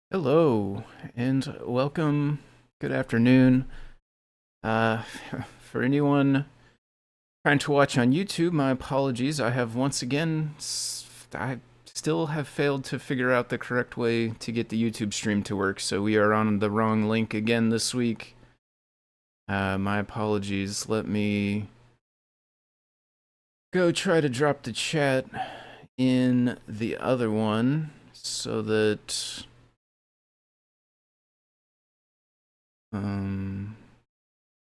Hello and welcome. Good afternoon. Uh, for anyone trying to watch on YouTube, my apologies. I have once again, I still have failed to figure out the correct way to get the YouTube stream to work, so we are on the wrong link again this week. My apologies. Let me go try to drop the chat in the other one so that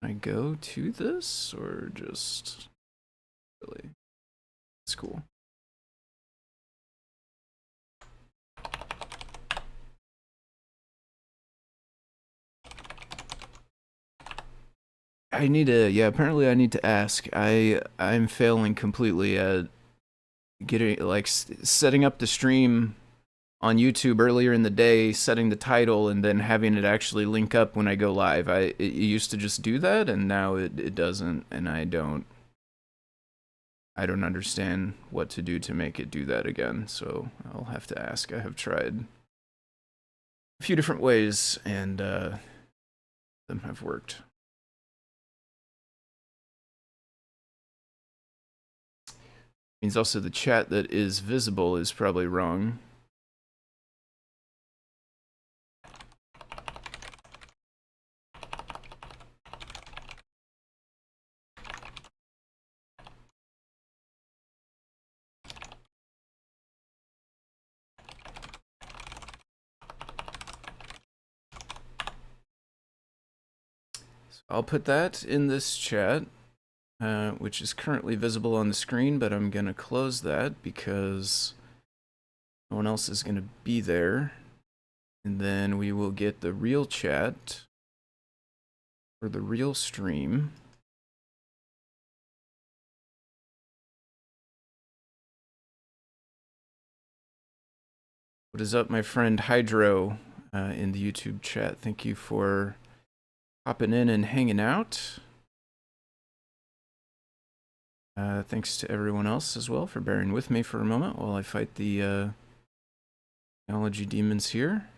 I go to this or just really? It's cool. I need to, yeah, apparently I need to ask. I'm failing completely at getting, like, setting up the stream on YouTube earlier in the day, setting the title, and then having it actually link up when I go live. It used to just do that, and now it doesn't, and I don't understand what to do to make it do that again, so I'll have to ask. I have tried a few different ways, and them have worked. Means also the chat that is visible is probably wrong. So I'll put that in this chat, which is currently visible on the screen, but I'm gonna close that because no one else is gonna be there. And then we will get the real chat for the real stream. What is up, my friend Hydro in the YouTube chat? Thank you for hopping in and hanging out. Thanks to everyone else as well for bearing with me for a moment while I fight the technology demons here.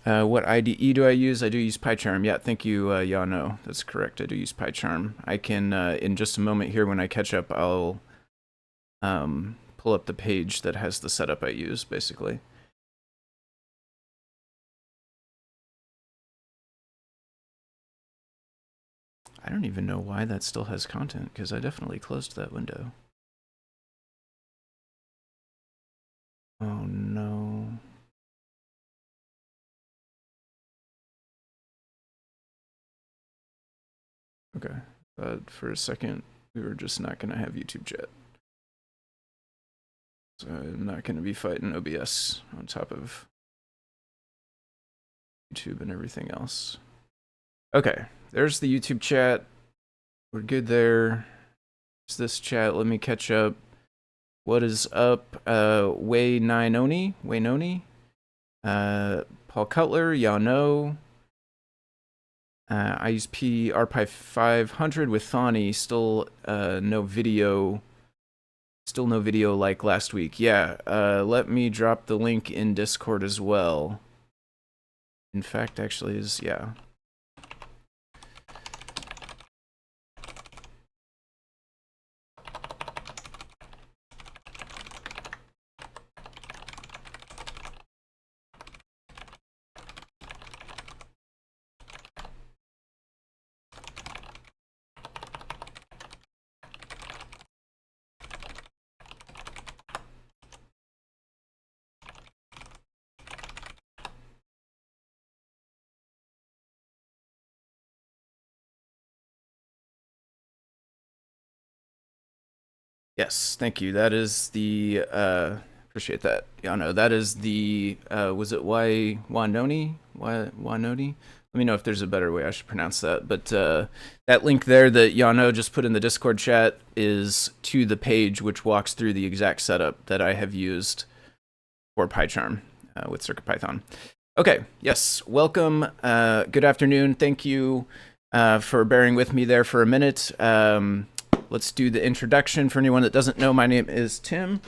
What IDE do I use? I do use PyCharm. Yeah, thank you, Yano. That's correct. I do use PyCharm. I can, in just a moment here when I catch up, I'll pull up the page that has the setup I use, basically. I don't even know why that still has content, because I definitely closed that window. Oh no. Okay, but for a second, we were just not going to have YouTube chat. So I'm not going to be fighting OBS on top of YouTube and everything else. Okay, there's the YouTube chat. We're good there. There's this chat. Let me catch up. What is up? Waynoni, Paul Cutler, y'all know. I use RPi 500 with Thani. Still no video. Still no video like last week. Yeah, let me drop the link in Discord as well. In fact, actually is, yeah. Yes, thank you. That is the, appreciate that. Yeah, no, that is the, was it Wanoni? Wanoni? Let me know if there's a better way I should pronounce that. But that link there that Yano just put in the Discord chat is to the page which walks through the exact setup that I have used for PyCharm with CircuitPython. Okay, yes, welcome. Good afternoon. Thank you for bearing with me there for a minute. Let's do the introduction. For anyone that doesn't know, my name is Tim.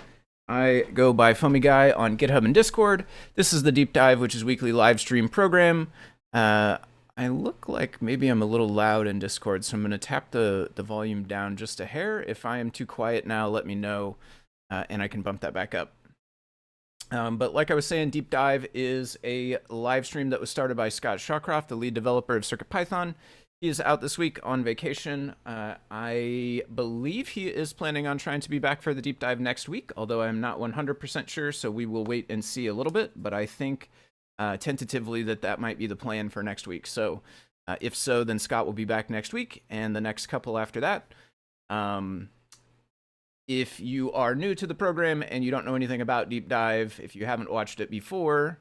I go by Foamy Guy on GitHub and Discord. This is the Deep Dive, which is a weekly live stream program. I look like maybe I'm a little loud in Discord, so I'm going to tap the volume down just a hair. If I am too quiet now, let me know, and I can bump that back up. But like I was saying, Deep Dive is a live stream that was started by Scott Shawcroft, the lead developer of CircuitPython. He is out this week on vacation. I believe he is planning on trying to be back for the Deep Dive next week, although I'm not 100% sure, so we will wait and see a little bit. But I think tentatively that might be the plan for next week. So if so, then Scott will be back next week and the next couple after that. If you are new to the program and you don't know anything about Deep Dive, if you haven't watched it before,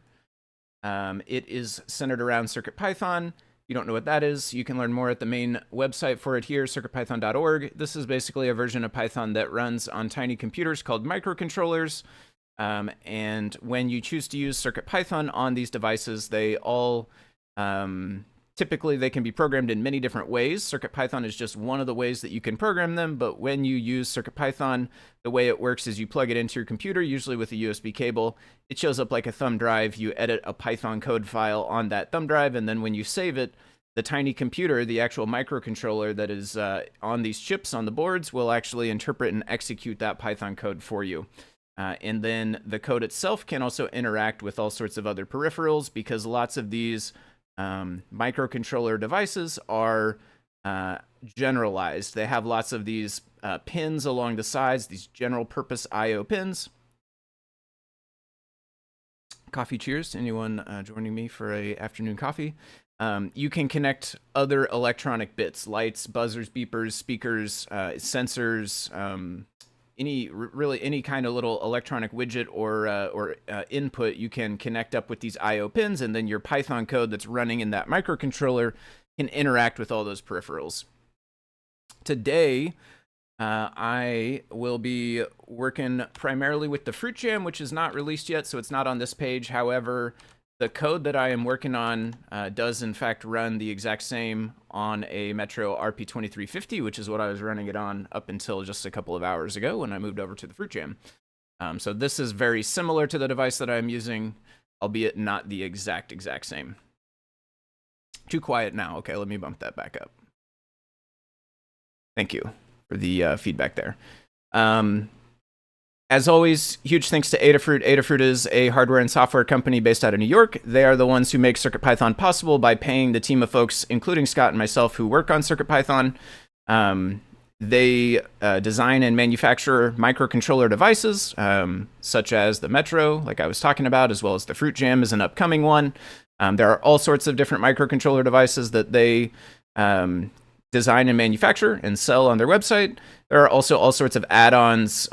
it is centered around CircuitPython. You don't know what that is, you can learn more at the main website for it here, circuitpython.org. This is basically a version of Python that runs on tiny computers called microcontrollers. And when you choose to use CircuitPython on these devices, they all typically they can be programmed in many different ways. CircuitPython is just one of the ways that you can program them, but when you use CircuitPython, the way it works is you plug it into your computer, usually with a USB cable. It shows up like a thumb drive. You edit a Python code file on that thumb drive, and then when you save it, the tiny computer, the actual microcontroller that is on these chips on the boards, will actually interpret and execute that Python code for you. And then the code itself can also interact with all sorts of other peripherals, because lots of these microcontroller devices are generalized. They have lots of these pins along the sides, these general purpose I/O pins. Coffee cheers to anyone joining me for a afternoon coffee. You can connect other electronic bits, lights, buzzers, beepers, speakers, sensors, really any kind of little electronic widget or input. You can connect up with these I/O pins, and then your Python code that's running in that microcontroller can interact with all those peripherals. Today, I will be working primarily with the Fruit Jam, which is not released yet, so it's not on this page. However, the code that I am working on does in fact run the exact same on a Metro RP2350, which is what I was running it on up until just a couple of hours ago when I moved over to the Fruit Jam. So this is very similar to the device that I'm using, albeit not the exact same. Too quiet now. Okay, let me bump that back up. Thank you for the feedback there. As always, huge thanks to Adafruit. Adafruit is a hardware and software company based out of New York. They are the ones who make CircuitPython possible by paying the team of folks, including Scott and myself, who work on CircuitPython. They design and manufacture microcontroller devices, such as the Metro, like I was talking about, as well as the Fruit Jam is an upcoming one. There are all sorts of different microcontroller devices that they design and manufacture and sell on their website. There are also all sorts of add-ons,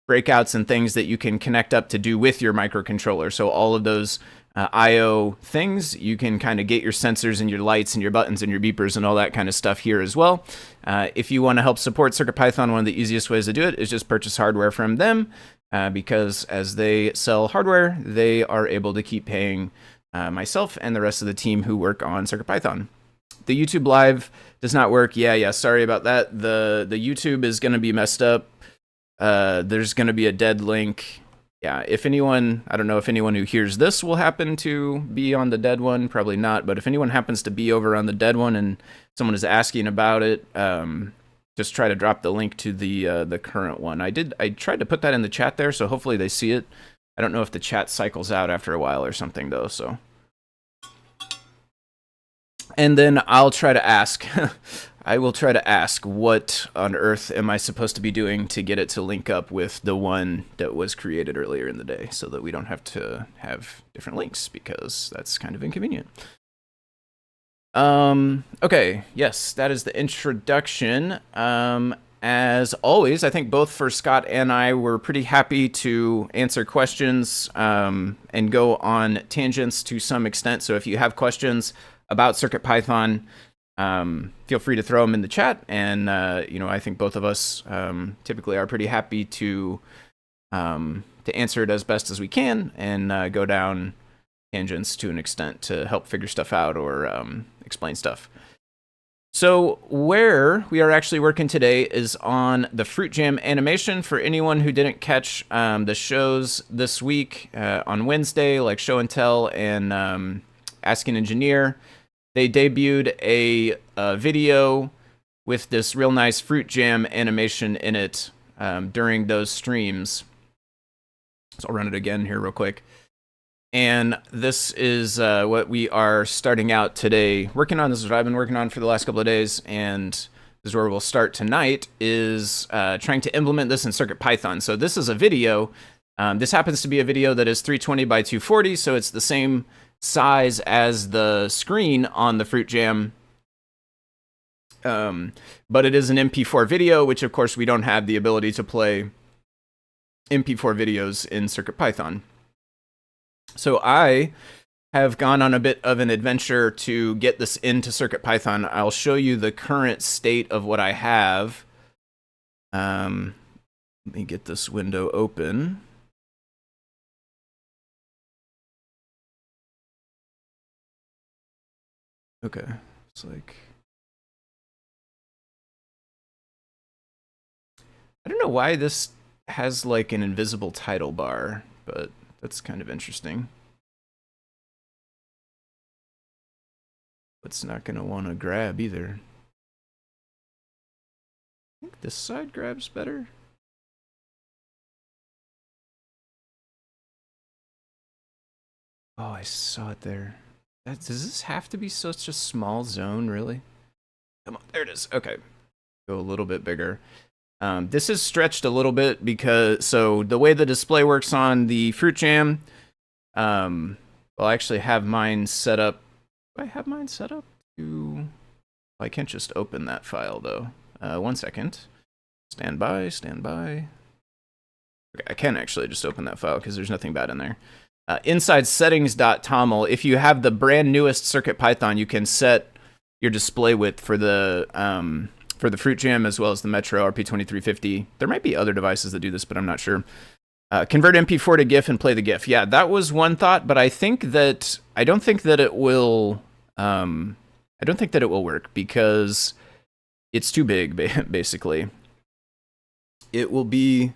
breakouts and things that you can connect up to do with your microcontroller. So all of those I/O things, you can kind of get your sensors and your lights and your buttons and your beepers and all that kind of stuff here as well. If you want to help support CircuitPython, one of the easiest ways to do it is just purchase hardware from them, because as they sell hardware, they are able to keep paying myself and the rest of the team who work on CircuitPython. The YouTube Live does not work. Yeah, sorry about that. The YouTube is going to be messed up. There's going to be a dead link. Yeah, if anyone, I don't know if anyone who hears this will happen to be on the dead one, probably not, but if anyone happens to be over on the dead one and someone is asking about it, just try to drop the link to the current one. I tried to put that in the chat there, so hopefully they see it. I don't know if the chat cycles out after a while or something though, so. And then I'll try to ask, I will try to ask what on earth am I supposed to be doing to get it to link up with the one that was created earlier in the day, so that we don't have to have different links, because that's kind of inconvenient. Okay, yes, that is the introduction. As always, I think both for Scott and I were pretty happy to answer questions and go on tangents to some extent. So if you have questions about CircuitPython, feel free to throw them in the chat, and I think both of us typically are pretty happy to answer it as best as we can, and go down tangents to an extent to help figure stuff out or explain stuff. So where we are actually working today is on the Fruit Jam animation. For anyone who didn't catch the shows this week on Wednesday, like Show and Tell and Ask an Engineer, they debuted a video with this real nice Fruit Jam animation in it during those streams. So I'll run it again here real quick. And this is what we are starting out today working on. This is what I've been working on for the last couple of days, and this is where we'll start tonight, is trying to implement this in CircuitPython. So this is a video. This happens to be a video that is 320 by 240, so it's the same size as the screen on the Fruit Jam. But it is an MP4 video, which of course we don't have the ability to play MP4 videos in CircuitPython. So I have gone on a bit of an adventure to get this into CircuitPython. I'll show you the current state of what I have. Let me get this window open. Okay, it's like... I don't know why this has like an invisible title bar, but that's kind of interesting. It's not going to want to grab either. I think this side grabs better. Oh, I saw it there. Does this have to be such a small zone, really? Come on, there it is. Okay, go a little bit bigger. This is stretched a little bit because, so the way the display works on the Fruit Jam, I'll actually have mine set up. Do I have mine set up to, well, I can't just open that file though. 1 second. Stand by, stand by. Okay, I can actually just open that file because there's nothing bad in there. Inside settings.toml, if you have the brand newest CircuitPython, you can set your display width for the Fruit Jam as well as the Metro RP2350. There might be other devices that do this, but I'm not sure. Convert MP4 to GIF and play the GIF. Yeah, that was one thought, but I don't think that it will work because it's too big, basically. It will be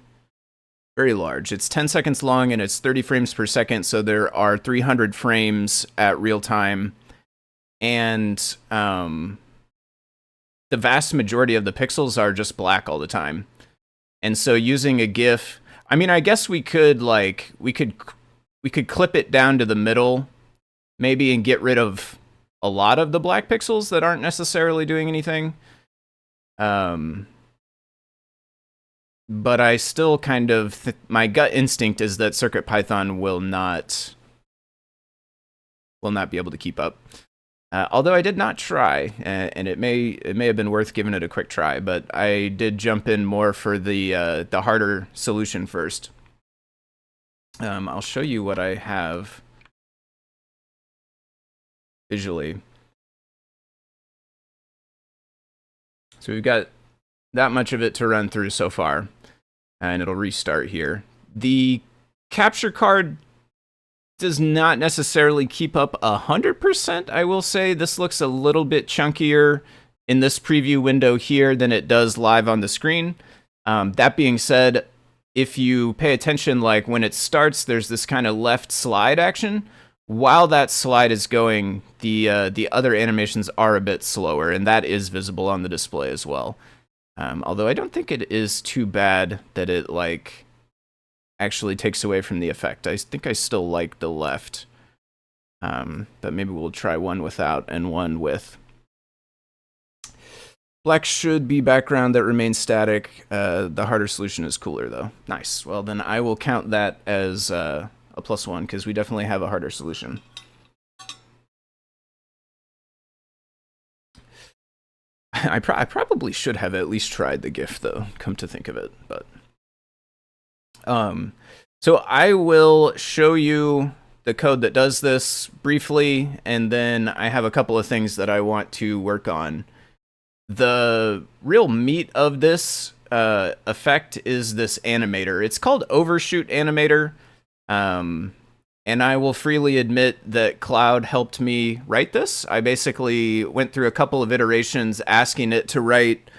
very large. It's 10 seconds long and it's 30 frames per second, so there are 300 frames at real time. And the vast majority of the pixels are just black all the time. And so using a GIF, I mean, I guess we could clip it down to the middle maybe and get rid of a lot of the black pixels that aren't necessarily doing anything. But I still kind of, my gut instinct is that CircuitPython will not be able to keep up. Although I did not try, and it may have been worth giving it a quick try, but I did jump in more for the harder solution first. I'll show you what I have visually. So we've got that much of it to run through so far, and it'll restart here. The capture card does not necessarily keep up 100%, I will say. This looks a little bit chunkier in this preview window here than it does live on the screen. That being said, if you pay attention, like when it starts, there's this kind of left slide action. While that slide is going, the other animations are a bit slower, and that is visible on the display as well. Although I don't think it is too bad that it like actually takes away from the effect. I think I still like the left. But maybe we'll try one without and one with. Black should be background that remains static. The harder solution is cooler though. Nice. Well, then I will count that as a +1 because we definitely have a harder solution. I probably should have at least tried the GIF though, come to think of it, but so I will show you the code that does this briefly, and then I have a couple of things that I want to work on. The real meat of this effect is this animator. It's called Overshoot Animator, and And I will freely admit that Cloud helped me write this. I basically went through a couple of iterations asking it to write,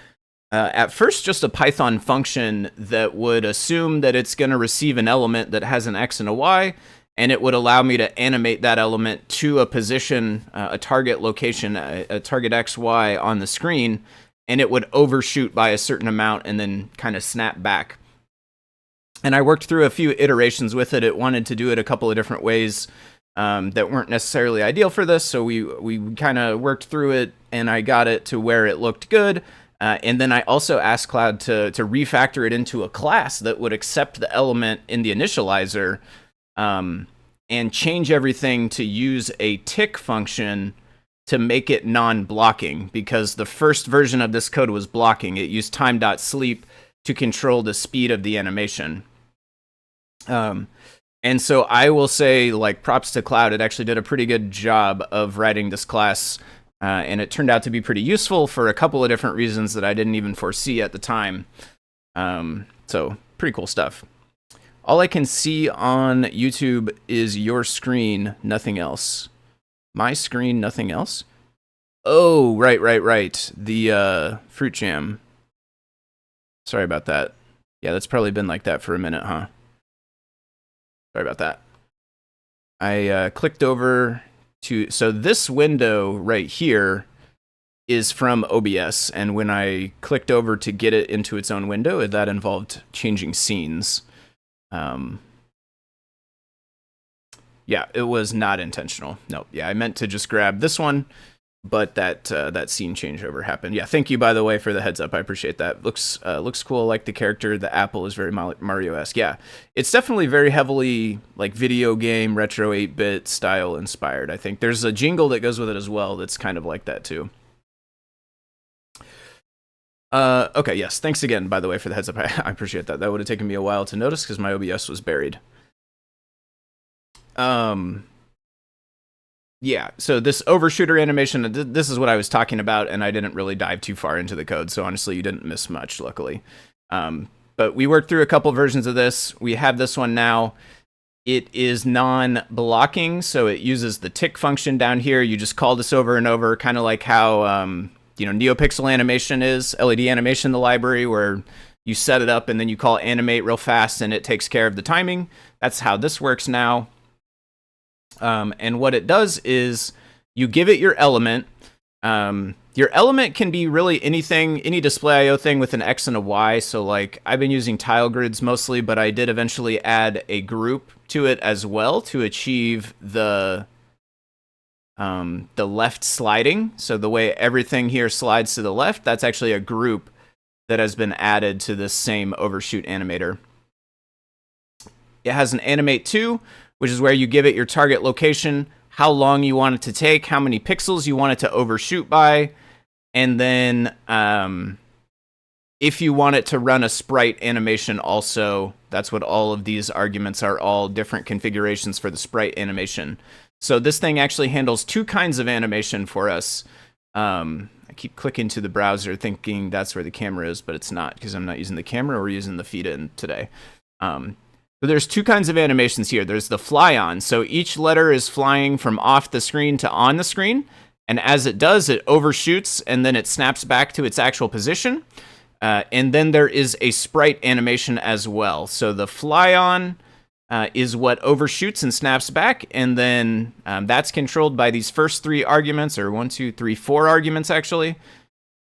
at first, just a Python function that would assume that it's going to receive an element that has an X and a Y, and it would allow me to animate that element to a position, a target location, a target X, Y on the screen, and it would overshoot by a certain amount and then kind of snap back. And I worked through a few iterations with it. It wanted to do it a couple of different ways that weren't necessarily ideal for this. So we kind of worked through it, and I got it to where it looked good. And then I also asked Cloud to refactor it into a class that would accept the element in the initializer and change everything to use a tick function to make it non-blocking, because the first version of this code was blocking. It used time.sleep to control the speed of the animation. And so I will say, like, props to Cloud. It actually did a pretty good job of writing this class, and it turned out to be pretty useful for a couple of different reasons that I didn't even foresee at the time. So pretty cool stuff. All I can see on YouTube is your screen, nothing else. My screen, nothing else? Oh, right. The fruit jam. Sorry about that. Yeah, that's probably been like that for a minute, huh? Sorry about that. I clicked over to... So this window right here is from OBS, and when I clicked over to get it into its own window, that involved changing scenes. Yeah, it was not intentional. No, yeah, I meant to just grab this one, but that scene changeover happened. Yeah, thank you, by the way, for the heads up. I appreciate that. Looks cool. I like the character. The apple is very Mario-esque. Yeah, it's definitely very heavily like video game retro 8-bit style inspired. I think there's a jingle that goes with it as well that's kind of like that too. Okay, yes. Thanks again, by the way, for the heads up. I appreciate that. That would have taken me a while to notice because my OBS was buried. Yeah, so this overshooter animation, this is what I was talking about, and I didn't really dive too far into the code, so honestly, you didn't miss much, luckily. But we worked through a couple versions of this. We have this one now. It is non-blocking, so it uses the tick function down here. You just call this over and over, kind of like how NeoPixel animation is, LED animation in the library, where you set it up and then you call animate real fast and it takes care of the timing. That's how this works now. And what it does is you give it your element. Your element can be really anything, any display IO thing with an X and a Y. So like I've been using tile grids mostly, but I did eventually add a group to it as well to achieve the left sliding. So the way everything here slides to the left, that's actually a group that has been added to this same overshoot animator. It has an animate to, which is where you give it your target location, how long you want it to take, how many pixels you want it to overshoot by, and then if you want it to run a sprite animation also, that's what all of these arguments are, all different configurations for the sprite animation. So this thing actually handles two kinds of animation for us. I keep clicking to the browser thinking that's where the camera is, but it's not because I'm not using the camera, we're using the feed-in today. So there's two kinds of animations here. There's the fly on. So each letter is flying from off the screen to on the screen. And as it does, it overshoots and then it snaps back to its actual position. And then there is a sprite animation as well. So the fly on is what overshoots and snaps back. And then that's controlled by these first three arguments, or 4 arguments actually.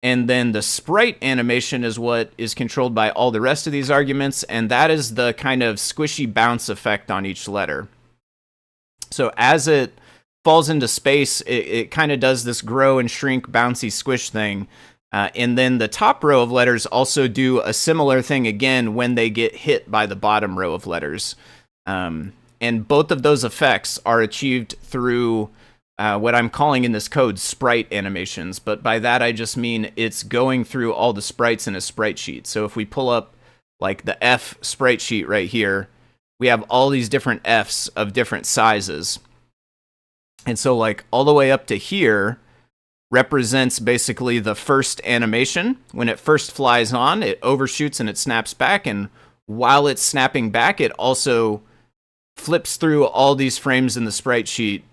And then the sprite animation is what is controlled by all the rest of these arguments, and that is the kind of squishy bounce effect on each letter. So as it falls into space, it kind of does this grow and shrink, bouncy squish thing. And then the top row of letters also do a similar thing again when they get hit by the bottom row of letters. And both of those effects are achieved through what I'm calling in this code sprite animations, but by that I just mean it's going through all the sprites in a sprite sheet. So if we pull up like the F sprite sheet right here, we have all these different Fs of different sizes. And so like all the way up to here represents basically the first animation. When it first flies on, it overshoots and it snaps back, and while it's snapping back, it also flips through all these frames in the sprite sheet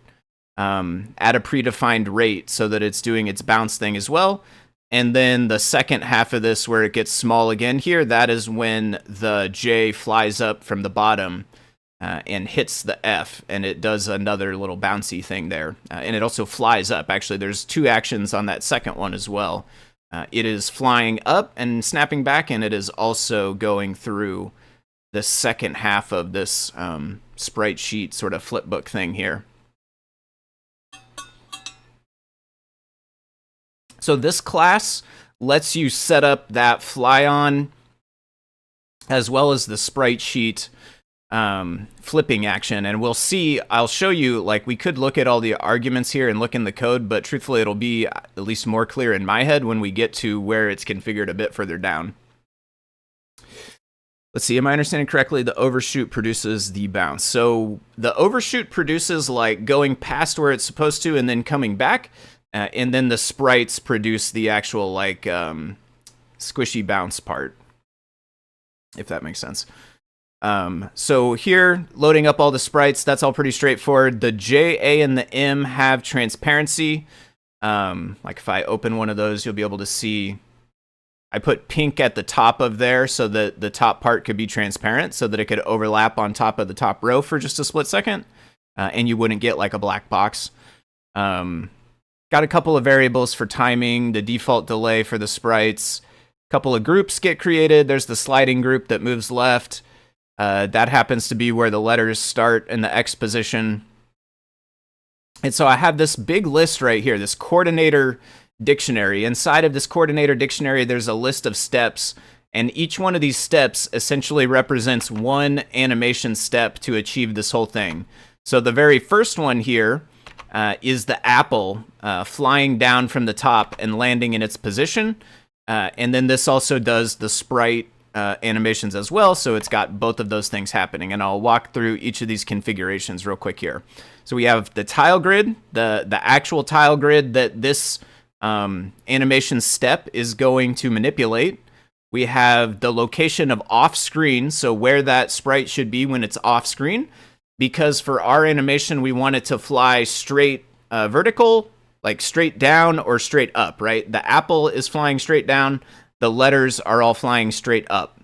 at a predefined rate so that it's doing its bounce thing as well. And then the second half of this where it gets small again here, that is when the J flies up from the bottom and hits the F, and it does another little bouncy thing there. And it also flies up. Actually, there's two actions on that second one as well. It is flying up and snapping back, and it is also going through the second half of this sprite sheet sort of flipbook thing here. So this class lets you set up that fly on as well as the sprite sheet flipping action. And we'll see, I'll show you, like, we could look at all the arguments here and look in the code, but truthfully it'll be at least more clear in my head when we get to where it's configured a bit further down. Let's see, am I understanding correctly? The overshoot produces the bounce. So the overshoot produces like going past where it's supposed to and then coming back. And then the sprites produce the actual like squishy bounce part, if that makes sense. So here, loading up all the sprites, that's all pretty straightforward. The J, A, and the M have transparency. Like if I open one of those, you'll be able to see I put pink at the top of there so that the top part could be transparent so that it could overlap on top of the top row for just a split second. And you wouldn't get like a black box. Got a couple of variables for timing, the default delay for the sprites. A couple of groups get created. There's the sliding group that moves left. That happens to be where the letters start in the X position. And so I have this big list right here, this coordinator dictionary. Inside of this coordinator dictionary, there's a list of steps. And each one of these steps essentially represents one animation step to achieve this whole thing. So the very first one here is the apple flying down from the top and landing in its position. And then this also does the sprite animations as well, so it's got both of those things happening. And I'll walk through each of these configurations real quick here. So we have the tile grid, the actual tile grid that this animation step is going to manipulate. We have the location of off screen, so where that sprite should be when it's off screen. Because for our animation, we want it to fly straight vertical, like straight down or straight up, right? The apple is flying straight down. The letters are all flying straight up.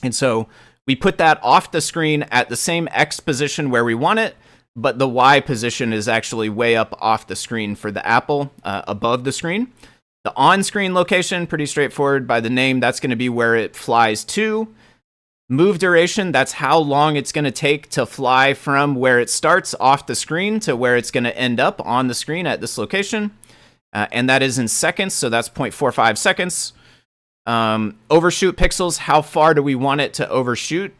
And so we put that off the screen at the same X position where we want it, but the Y position is actually way up off the screen for the apple, above the screen. The on-screen location, pretty straightforward by the name. That's going to be where it flies to. Move duration, that's how long it's going to take to fly from where it starts off the screen to where it's going to end up on the screen at this location. And that is in seconds, so that's 0.45 seconds. Overshoot pixels, how far do we want it to overshoot?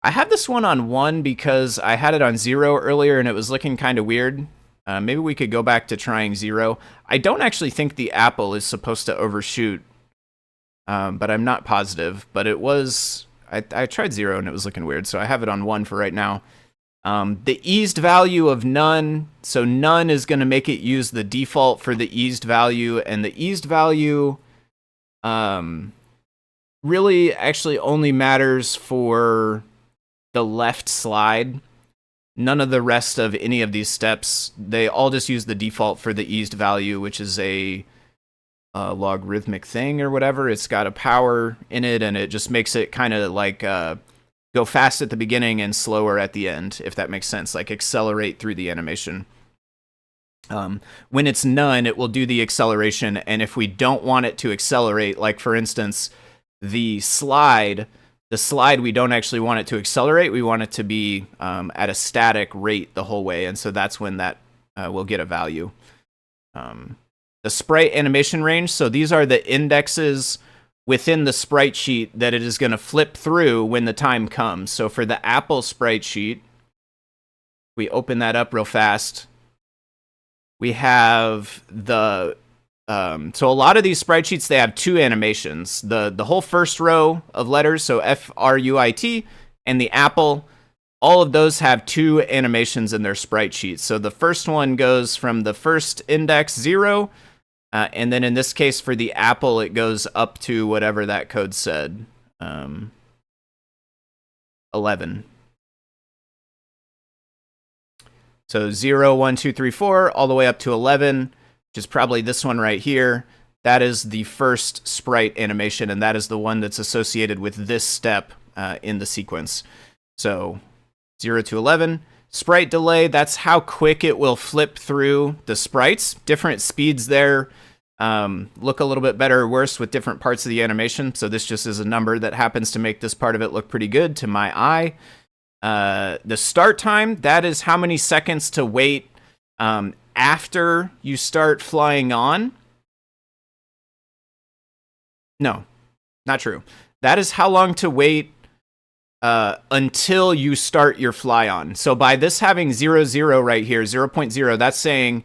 I have this one on 1 because I had it on 0 earlier and it was looking kind of weird. Maybe we could go back to trying 0. I don't actually think the apple is supposed to overshoot, but I'm not positive. But it was... I tried 0 and it was looking weird, so I have it on 1 for right now. The eased value of none, so none is going to make it use the default for the eased value, and the eased value really actually only matters for the left slide. None of the rest of any of these steps, they all just use the default for the eased value, which is a logarithmic thing or whatever. It's got a power in it, and it just makes it kind of like go fast at the beginning and slower at the end, if that makes sense, like accelerate through the animation. When it's none, it will do the acceleration, and if we don't want it to accelerate, like for instance, the slide we don't actually want it to accelerate, we want it to be at a static rate the whole way, and so that's when that will get a value. The sprite animation range, so these are the indexes within the sprite sheet that it is going to flip through when the time comes. So for the apple sprite sheet, we open that up real fast. We have the, so a lot of these sprite sheets, they have two animations. The whole first row of letters, so F-R-U-I-T, and the apple, all of those have two animations in their sprite sheet. So the first one goes from the first index 0, and then in this case for the apple, it goes up to whatever that code said, 11. So 0, 1, 2, 3, 4, all the way up to 11, which is probably this one right here. That is the first sprite animation, and that is the one that's associated with this step in the sequence. So 0 to 11. Sprite delay, that's how quick it will flip through the sprites. Different speeds there look a little bit better or worse with different parts of the animation. So this just is a number that happens to make this part of it look pretty good to my eye. The start time, that is how many seconds to wait after you start flying on. No, not true. That is how long to wait until you start your fly on. So by this having 0, 0 right here, 0.0, that's saying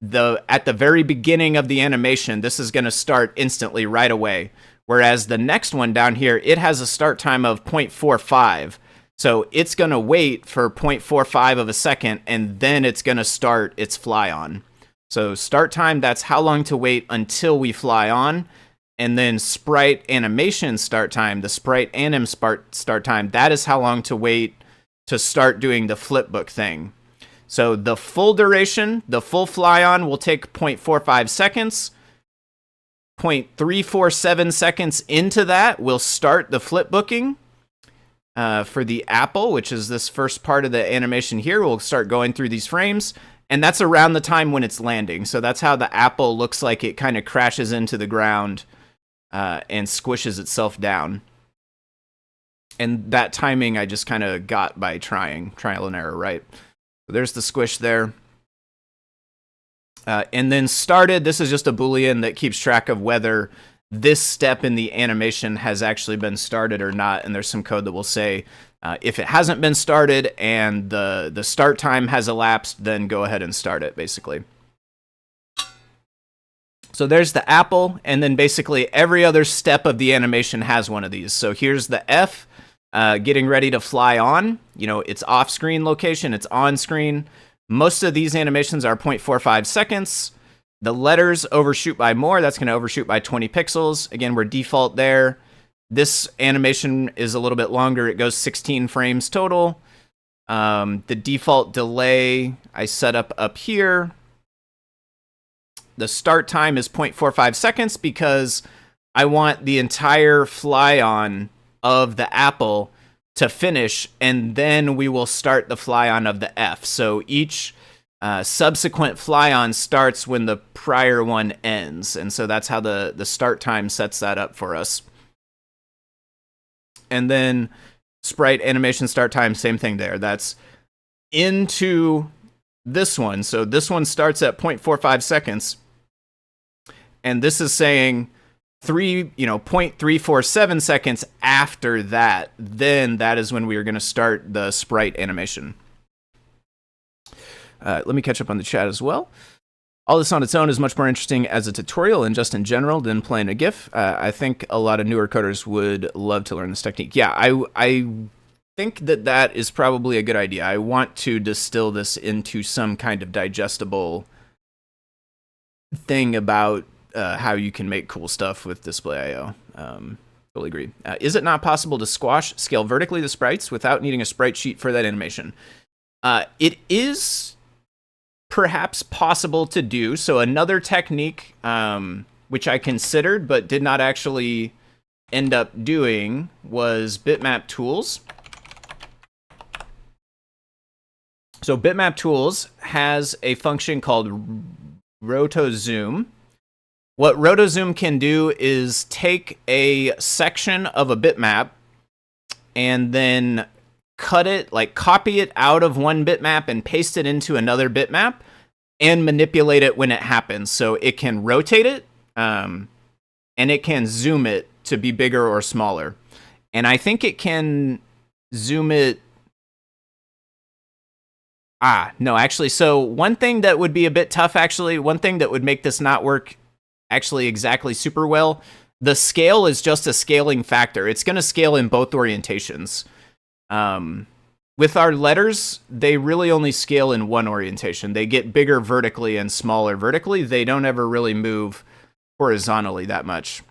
at the very beginning of the animation, this is going to start instantly right away. Whereas the next one down here, it has a start time of 0.45. So it's going to wait for 0.45 of a second, and then it's going to start its fly on. So start time, that's how long to wait until we fly on. And then sprite animation start time, the sprite anim start time, that is how long to wait to start doing the flipbook thing. So the full duration, the full fly on will take 0.45 seconds. 0.347 seconds into that, we'll start the flipbooking. For the apple, which is this first part of the animation here, we'll start going through these frames. And that's around the time when it's landing. So that's how the apple looks like it kind of crashes into the ground and squishes itself down. And that timing I just kind of got by trial and error, right? So there's the squish there. And then started, this is just a Boolean that keeps track of whether this step in the animation has actually been started or not. And there's some code that will say, if it hasn't been started and the start time has elapsed, then go ahead and start it, basically. So there's the apple, and then basically every other step of the animation has one of these. So here's the F, getting ready to fly on. You know, it's off-screen location, it's on-screen. Most of these animations are 0.45 seconds. The letters overshoot by more. That's going to overshoot by 20 pixels. Again, we're default there. This animation is a little bit longer. It goes 16 frames total. The default delay I set up here. The start time is 0.45 seconds because I want the entire fly on of the apple to finish, and then we will start the fly on of the F. So each subsequent fly on starts when the prior one ends. And so that's how the start time sets that up for us. And then sprite animation start time, same thing there. That's into this one. So this one starts at 0.45 seconds. And this is saying 0.347 seconds after that. Then that is when we are going to start the sprite animation. Let me catch up on the chat as well. All this on its own is much more interesting as a tutorial and just in general than playing a GIF. I think a lot of newer coders would love to learn this technique. Yeah, I think that is probably a good idea. I want to distill this into some kind of digestible thing about how you can make cool stuff with Display.io. Totally agree. Is it not possible to scale vertically the sprites without needing a sprite sheet for that animation? It is perhaps possible to do. So another technique, which I considered but did not actually end up doing, was Bitmap Tools. So Bitmap Tools has a function called RotoZoom. What RotoZoom can do is take a section of a bitmap and then cut it, like copy it out of one bitmap and paste it into another bitmap and manipulate it when it happens. So it can rotate it and it can zoom it to be bigger or smaller. And I think it can zoom it. No, actually. So one thing that would be a bit tough, actually, one thing that would make this not work actually exactly super well, the scale is just a scaling factor. It's going to scale in both orientations. With our letters, they really only scale in one orientation. They get bigger vertically and smaller vertically. They don't ever really move horizontally that much.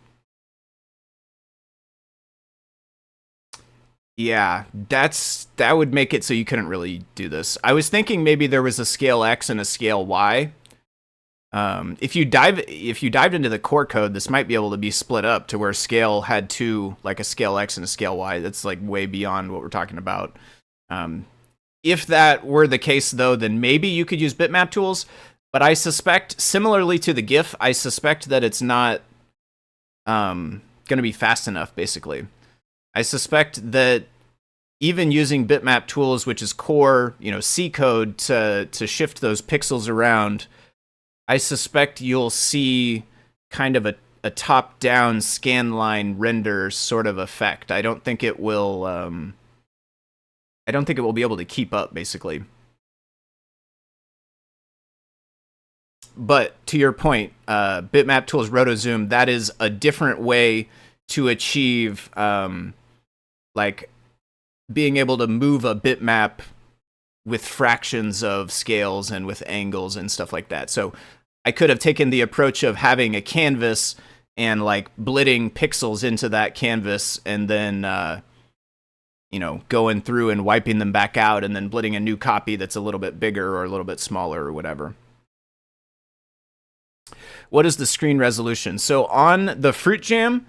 Yeah, that would make it so you couldn't really do this. I was thinking maybe there was a scale X and a scale Y. If you dived into the core code, this might be able to be split up to where scale had two, like a scale X and a scale Y. That's like way beyond what we're talking about. If that were the case, though, then maybe you could use bitmap tools. But I suspect, similarly to the GIF, I suspect that it's not going to be fast enough, basically. I suspect that even using bitmap tools, which is core, C code to shift those pixels around, I suspect you'll see kind of a top-down scanline render sort of effect. I don't think it will. I don't think it will be able to keep up, basically. But to your point, bitmap tools, rotozoom, that is a different way to achieve like being able to move a bitmap with fractions of scales and with angles and stuff like that. So I could have taken the approach of having a canvas and like blitting pixels into that canvas and then going through and wiping them back out and then blitting a new copy that's a little bit bigger or a little bit smaller or whatever. What is the screen resolution? So on the Fruit Jam,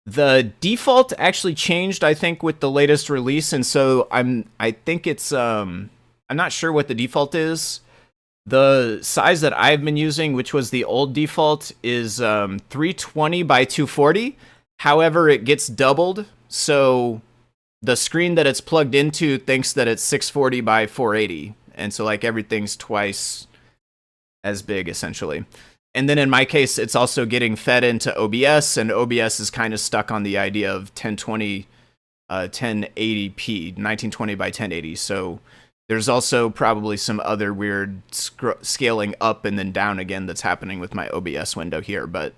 the default actually changed, I think, with the latest release, and so I think it's I'm not sure what the default is. The size that I've been using, which was the old default, is 320 by 240. However, it gets doubled, so the screen that it's plugged into thinks that it's 640 by 480, and so like everything's twice as big essentially. And then in my case, it's also getting fed into OBS, and OBS is kind of stuck on the idea of 1020, 1080p, 1920 by 1080. So there's also probably some other weird scaling up and then down again that's happening with my OBS window here. But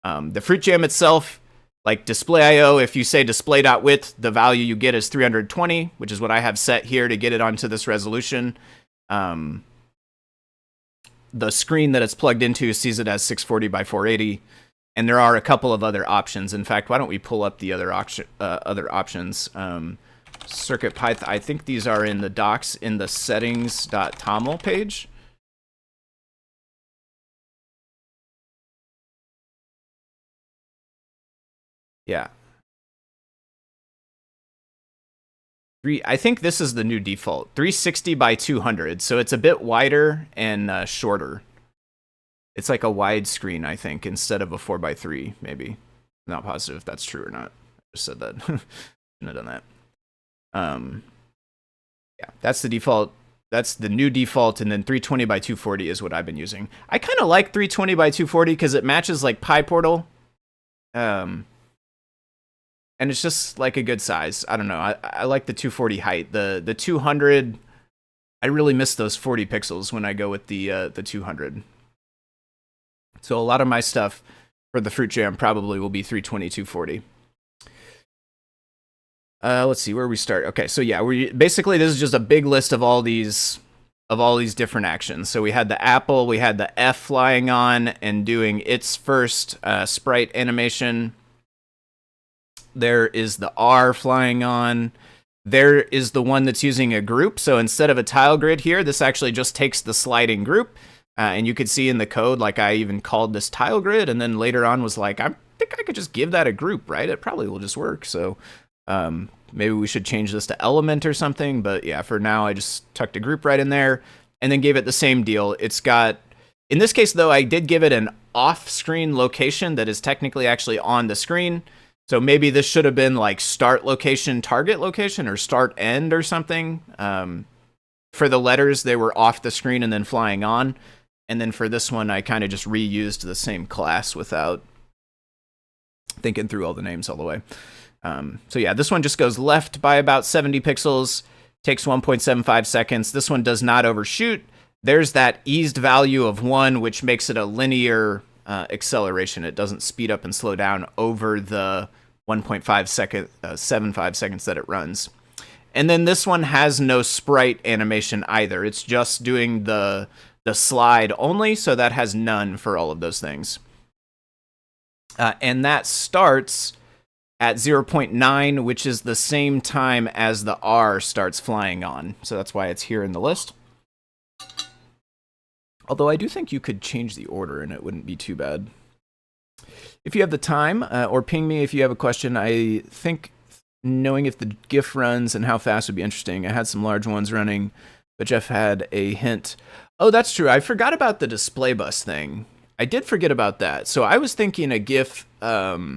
the Fruit Jam itself, like display IO, if you say display.width, the value you get is 320, which is what I have set here to get it onto this resolution. The screen that it's plugged into sees it as 640 by 480, and there are a couple of other options. In fact, why don't we pull up the other options? CircuitPython, I think these are in the docs in the settings.toml page. Yeah. I think this is the new default, 360 by 200. So it's a bit wider and shorter. It's like a wide screen, I think, instead of a 4x3, maybe. I'm not positive if that's true or not. I just said that. Shouldn't have done that. Yeah, that's the default. That's the new default, and then 320 by 240 is what I've been using. I kind of like 320 by 240 because it matches like PyPortal. And it's just like a good size. I don't know. I like the 240 height. The 200, I really miss those 40 pixels when I go with the 200. So a lot of my stuff for the Fruit Jam probably will be 320, 240. Let's see where we start. Okay, so yeah, basically this is just a big list of all these different actions. So we had the apple, we had the F flying on and doing its first sprite animation. There is the R flying on. There is the one that's using a group. So instead of a tile grid here, this actually just takes the sliding group. And you could see in the code, like I even called this tile grid, and then later on was like, I think I could just give that a group, right? It probably will just work. So maybe we should change this to element or something. But yeah, for now, I just tucked a group right in there and then gave it the same deal. It's got, in this case though, I did give it an off-screen location that is technically actually on the screen. So maybe this should have been like start location, target location, or start end or something. For the letters, they were off the screen and then flying on. And then for this one, I kind of just reused the same class without thinking through all the names all the way. So yeah, this one just goes left by about 70 pixels, takes 1.75 seconds. This one does not overshoot. There's that eased value of 1, which makes it a linear acceleration. It doesn't speed up and slow down over the 1.75 seconds that it runs. And then this one has no sprite animation either. It's just doing the slide only, so that has none for all of those things. And that starts at 0.9, which is the same time as the R starts flying on. So that's why it's here in the list. Although I do think you could change the order and it wouldn't be too bad. If you have the time, or ping me if you have a question. I think knowing if the GIF runs and how fast would be interesting. I had some large ones running, but Jeff had a hint. Oh, that's true. I forgot about the display bus thing. I did forget about that. So I was thinking a GIF, yeah,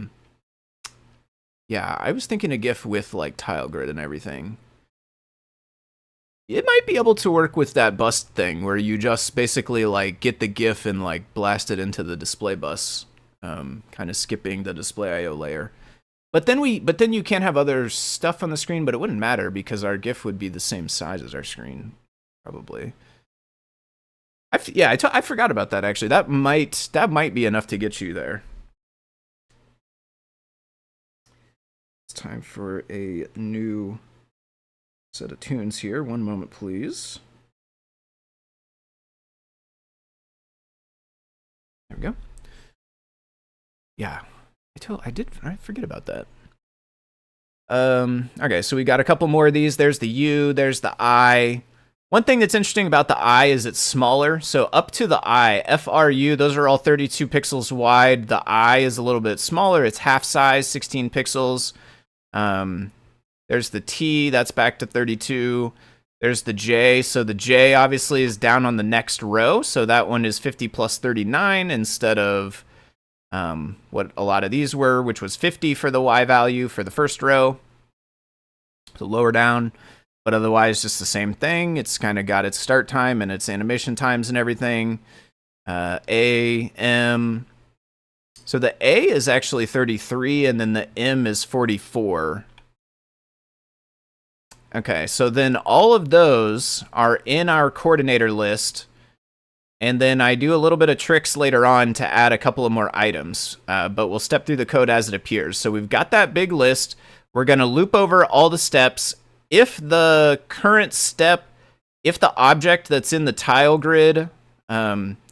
I was thinking a GIF with like tile grid and everything. It might be able to work with that bus thing where you just basically like get the GIF and like blast it into the display bus, kind of skipping the display IO layer. But then you can't have other stuff on the screen, but it wouldn't matter because our GIF would be the same size as our screen, probably. I forgot about that actually. That might be enough to get you there. It's time for a new set of tunes here. One moment, please. There we go. Yeah, I forget about that. Okay, so we got a couple more of these. There's the U, there's the I. One thing that's interesting about the I is it's smaller. So up to the I, FRU, those are all 32 pixels wide. The I is a little bit smaller. It's half size, 16 pixels. There's the T, that's back to 32. There's the J, so the J obviously is down on the next row. So that one is 50 plus 39 instead of what a lot of these were, which was 50 for the Y value for the first row. So lower down, but otherwise just the same thing. It's kind of got its start time and its animation times and everything. A, M. So the A is actually 33 and then the M is 44. Okay, so then all of those are in our coordinator list. And then I do a little bit of tricks later on to add a couple of more items, but we'll step through the code as it appears. So we've got that big list. We're going to loop over all the steps. If the current step, if the object that's in the tile grid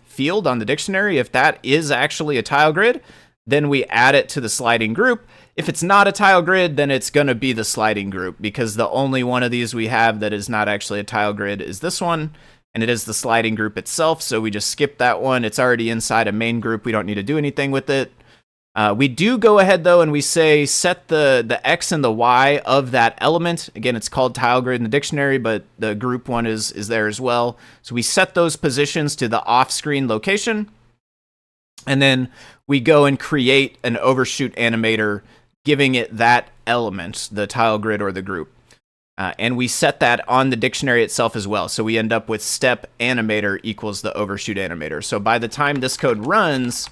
field on the dictionary, if that is actually a tile grid, then we add it to the sliding group. If it's not a tile grid, then it's going to be the sliding group because the only one of these we have that is not actually a tile grid is this one. And it is the sliding group itself, so we just skip that one. It's already inside a main group. We don't need to do anything with it. We do go ahead, though, and we say set the X and the Y of that element. Again, it's called tile grid in the dictionary, but the group one is there as well. So we set those positions to the off-screen location. And then we go and create an overshoot animator, giving it that element, the tile grid or the group. And we set that on the dictionary itself as well. So we end up with step animator equals the overshoot animator. So by the time this code runs,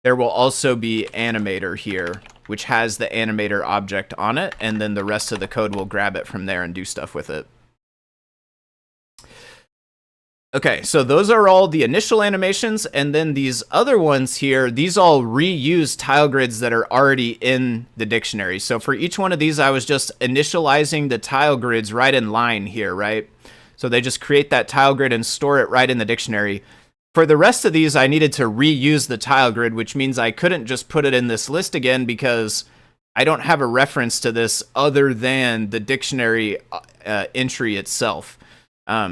there will also be animator here, which has the animator object on it. And then the rest of the code will grab it from there and do stuff with it. Okay, so those are all the initial animations, and then these other ones here, these all reuse tile grids that are already in the dictionary. So for each one of these, I was just initializing the tile grids right in line here, right? So they just create that tile grid and store it right in the dictionary. For the rest of these, I needed to reuse the tile grid, which means I couldn't just put it in this list again because I don't have a reference to this other than the dictionary entry itself.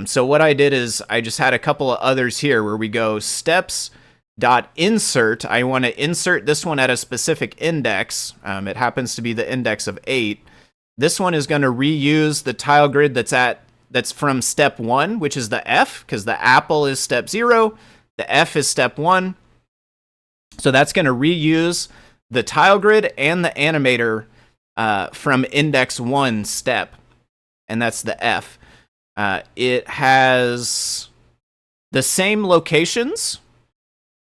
So what I did is I just had a couple of others here where we go steps.insert. I want to insert this one at a specific index. It happens to be the index of 8. This one is going to reuse the tile grid that's from step 1, which is the F, because the apple is step 0. The F is step 1. So that's going to reuse the tile grid and the animator from index 1 step, and that's the F. It has the same locations.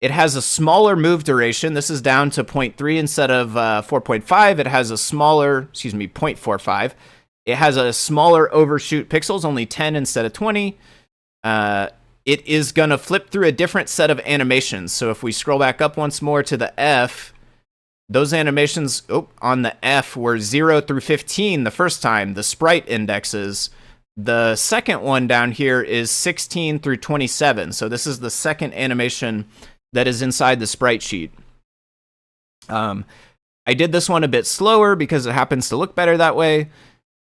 It has a smaller move duration. This is down to 0.3 instead of 4.5. It has a smaller, 0.45. It has a smaller overshoot pixels, only 10 instead of 20. It is going to flip through a different set of animations. So if we scroll back up once more to the F, those animations on the F were 0 through 15 the first time, the sprite indexes. The second one down here is 16 through 27. So this is the second animation that is inside the sprite sheet. I did this one a bit slower because it happens to look better that way.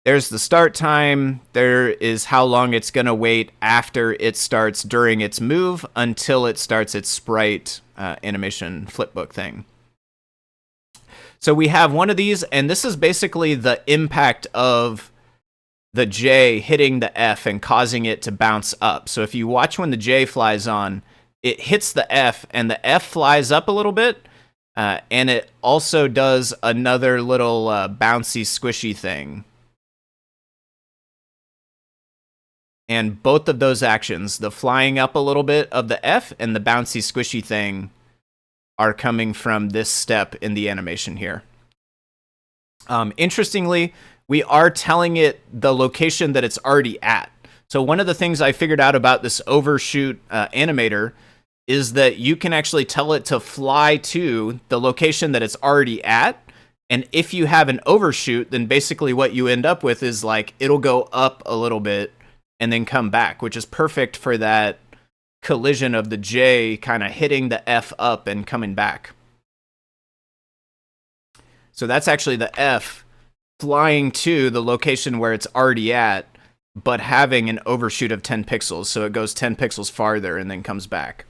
There's the start time. There is how long it's going to wait after it starts during its move until it starts its sprite animation flipbook thing. So we have one of these, and this is basically the impact of the J hitting the F and causing it to bounce up. So if you watch when the J flies on, it hits the F, and the F flies up a little bit, and it also does another little bouncy, squishy thing. And both of those actions, the flying up a little bit of the F and the bouncy, squishy thing, are coming from this step in the animation here. Interestingly, we are telling it the location that it's already at. So one of the things I figured out about this overshoot animator is that you can actually tell it to fly to the location that it's already at. And if you have an overshoot, then basically what you end up with is like, it'll go up a little bit and then come back, which is perfect for that collision of the J kind of hitting the F up and coming back. So that's actually the F flying to the location where it's already at, but having an overshoot of 10 pixels. So it goes 10 pixels farther and then comes back.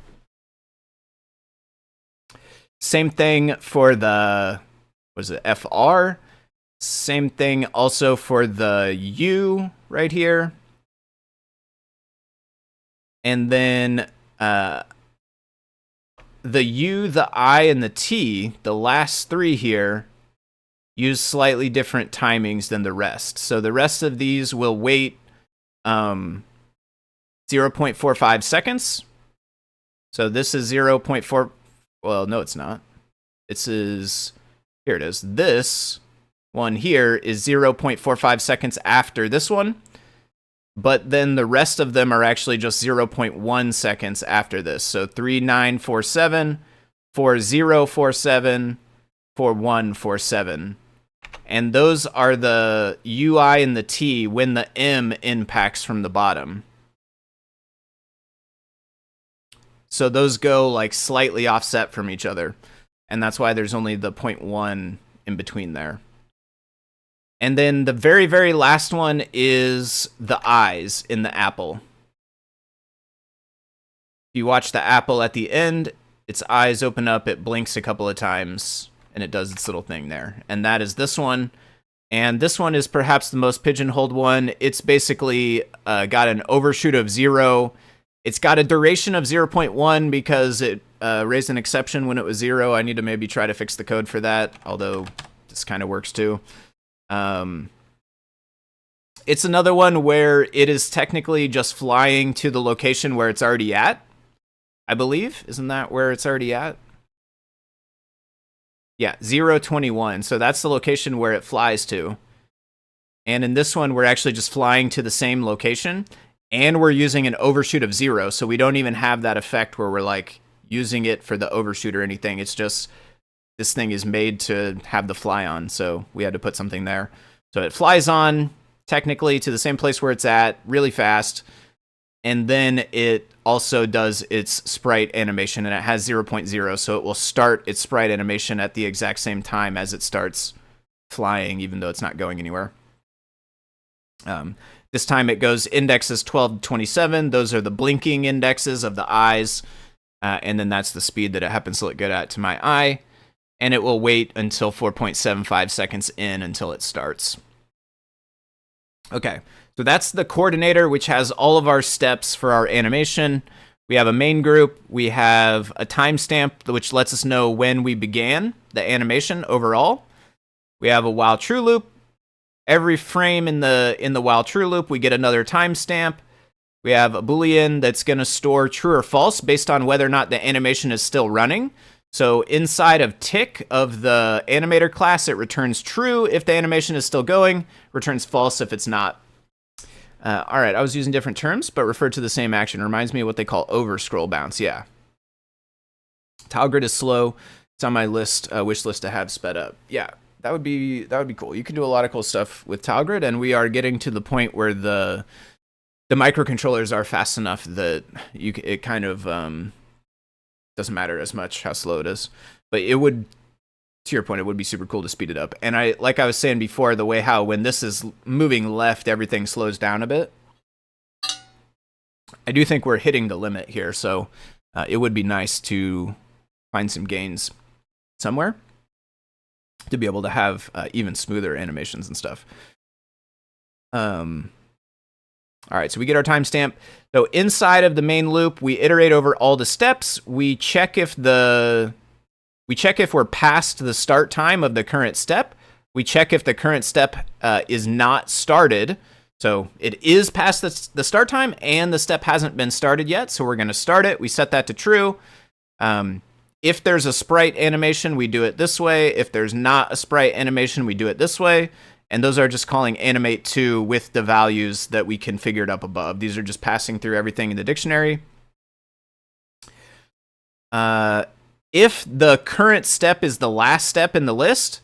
Same thing for the, what is it, FR? Same thing also for the U right here. And then the U, the I, and the T, the last three here, use slightly different timings than the rest. So the rest of these will wait 0.45 seconds. So this is 0.4. Well, no, it's not. This is, here it is. This one here is 0.45 seconds after this one. But then the rest of them are actually just 0.1 seconds after this. So 3947, 4047, 4147. And those are the UI and the T when the M impacts from the bottom. So those go like slightly offset from each other. And that's why there's only the 0.1 in between there. And then the very, very last one is the eyes in the apple. If you watch the apple at the end, its eyes open up, it blinks a couple of times, and it does its little thing there. And that is this one. And this one is perhaps the most pigeonholed one. It's basically got an overshoot of 0. It's got a duration of 0.1 because it raised an exception when it was 0. I need to maybe try to fix the code for that, although this kind of works too. It's another one where it is technically just flying to the location where it's already at, I believe. Isn't that where it's already at? Yeah, 021. So that's the location where it flies to. And in this one, we're actually just flying to the same location, and we're using an overshoot of 0. So we don't even have that effect where we're like using it for the overshoot or anything. It's just this thing is made to have the fly on. So we had to put something there. So it flies on technically to the same place where it's at really fast. And then it also does its sprite animation, and it has 0.0. So it will start its sprite animation at the exact same time as it starts flying, even though it's not going anywhere. This time it goes indexes 12 to 27. Those are the blinking indexes of the eyes. And then that's the speed that it happens to look good at to my eye. And it will wait until 4.75 seconds in until it starts. Okay, so that's the coordinator, which has all of our steps for our animation. We have a main group. We have a timestamp, which lets us know when we began the animation overall. We have a while true loop. Every frame in the while true loop, we get another timestamp. We have a Boolean that's going to store true or false based on whether or not the animation is still running. So inside of tick of the animator class, it returns true if the animation is still going, returns false if it's not. All right, I was using different terms, but referred to the same action. Reminds me of what they call over scroll bounce. Yeah. Tile grid is slow. It's on my list, wish list to have sped up. Yeah, that would be cool. You can do a lot of cool stuff with tile grid, and we are getting to the point where the microcontrollers are fast enough that it kind of doesn't matter as much how slow it is. But it would to your point, it would be super cool to speed it up. And like I was saying before, the way how when this is moving left, everything slows down a bit. I do think we're hitting the limit here, so it would be nice to find some gains somewhere to be able to have even smoother animations and stuff. All right, so we get our timestamp. So inside of the main loop, we iterate over all the steps. We check if we're past the start time of the current step. We check if the current step is not started. So it is past the start time and the step hasn't been started yet. So we're going to start it. We set that to true. If there's a sprite animation, we do it this way. If there's not a sprite animation, we do it this way. And those are just calling animate to with the values that we configured up above. These are just passing through everything in the dictionary. If the current step is the last step in the list,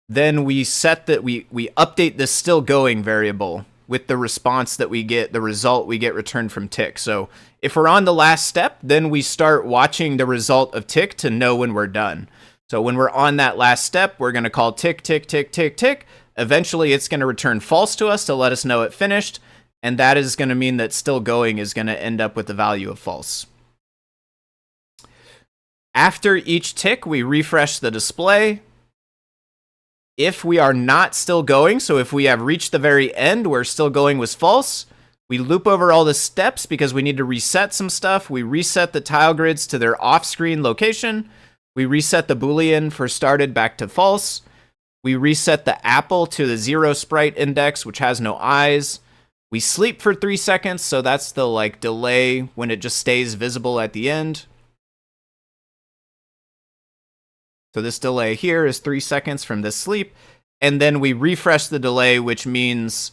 then we set that we update the still going variable with the response that we get, the result we get returned from tick. So if we're on the last step, then we start watching the result of tick to know when we're done. So when we're on that last step, we're going to call tick, tick, tick, tick, tick. Eventually, it's going to return false to us to let us know it finished. And that is going to mean that still going is going to end up with the value of false. After each tick, we refresh the display. If we are not still going, so if we have reached the very end where still going was false, we loop over all the steps because we need to reset some stuff. We reset the tile grids to their off-screen location. We reset the Boolean for started back to false. We reset the apple to the 0 sprite index, which has no eyes. We sleep for 3 seconds, so that's the delay when it just stays visible at the end. So this delay here is 3 seconds from this sleep. And then we refresh the delay, which means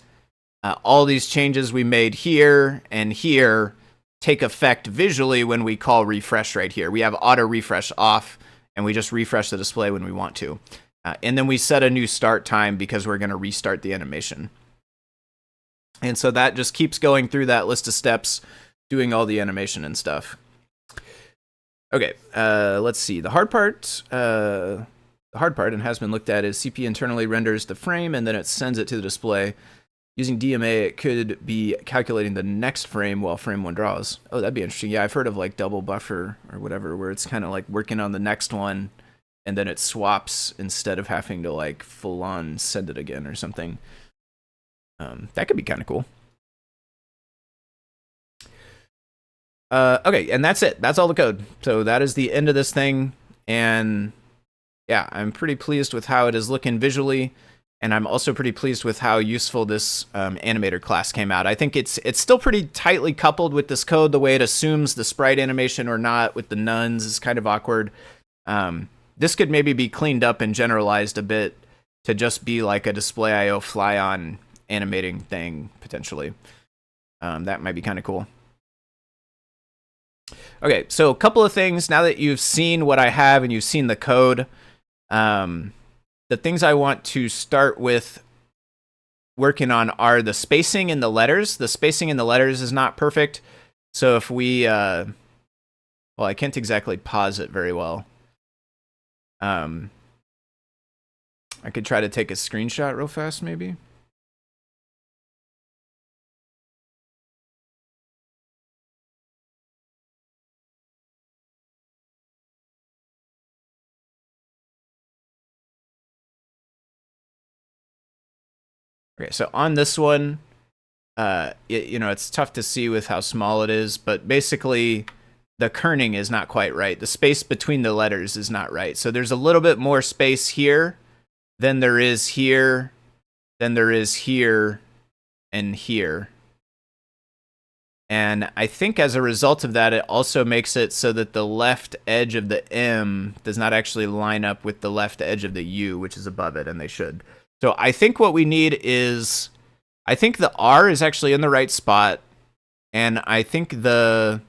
all these changes we made here and here take effect visually when we call refresh right here. We have auto refresh off, and we just refresh the display when we want to. And then we set a new start time because we're going to restart the animation. And so that just keeps going through that list of steps, doing all the animation and stuff. Okay, let's see. The hard part and has been looked at is CP internally renders the frame and then it sends it to the display. Using DMA, it could be calculating the next frame while frame 1 draws. Oh, that'd be interesting. Yeah, I've heard of double buffer or whatever, where it's kind of working on the next one and then it swaps instead of having to full on send it again or something. That could be kind of cool. Okay, and that's it. That's all the code. So that is the end of this thing. And yeah, I'm pretty pleased with how it is looking visually. And I'm also pretty pleased with how useful this animator class came out. I think it's still pretty tightly coupled with this code. The way it assumes the sprite animation or not with the nuns is kind of awkward. This could maybe be cleaned up and generalized a bit to just be like a display IO fly on animating thing, potentially. That might be kind of cool. Okay, so a couple of things now that you've seen what I have and you've seen the code. The things I want to start with working on are the spacing in the letters. The spacing in the letters is not perfect. So if we, well, I can't exactly pause it very well. I could try to take a screenshot real fast, maybe. Okay, so on this one, it's tough to see with how small it is, but basically the kerning is not quite right. The space between the letters is not right. So there's a little bit more space here than there is here, than there is here, and here. And I think as a result of that, it also makes it so that the left edge of the M does not actually line up with the left edge of the U, which is above it, and they should. So I think what we need is, I think the R is actually in the right spot, and I think the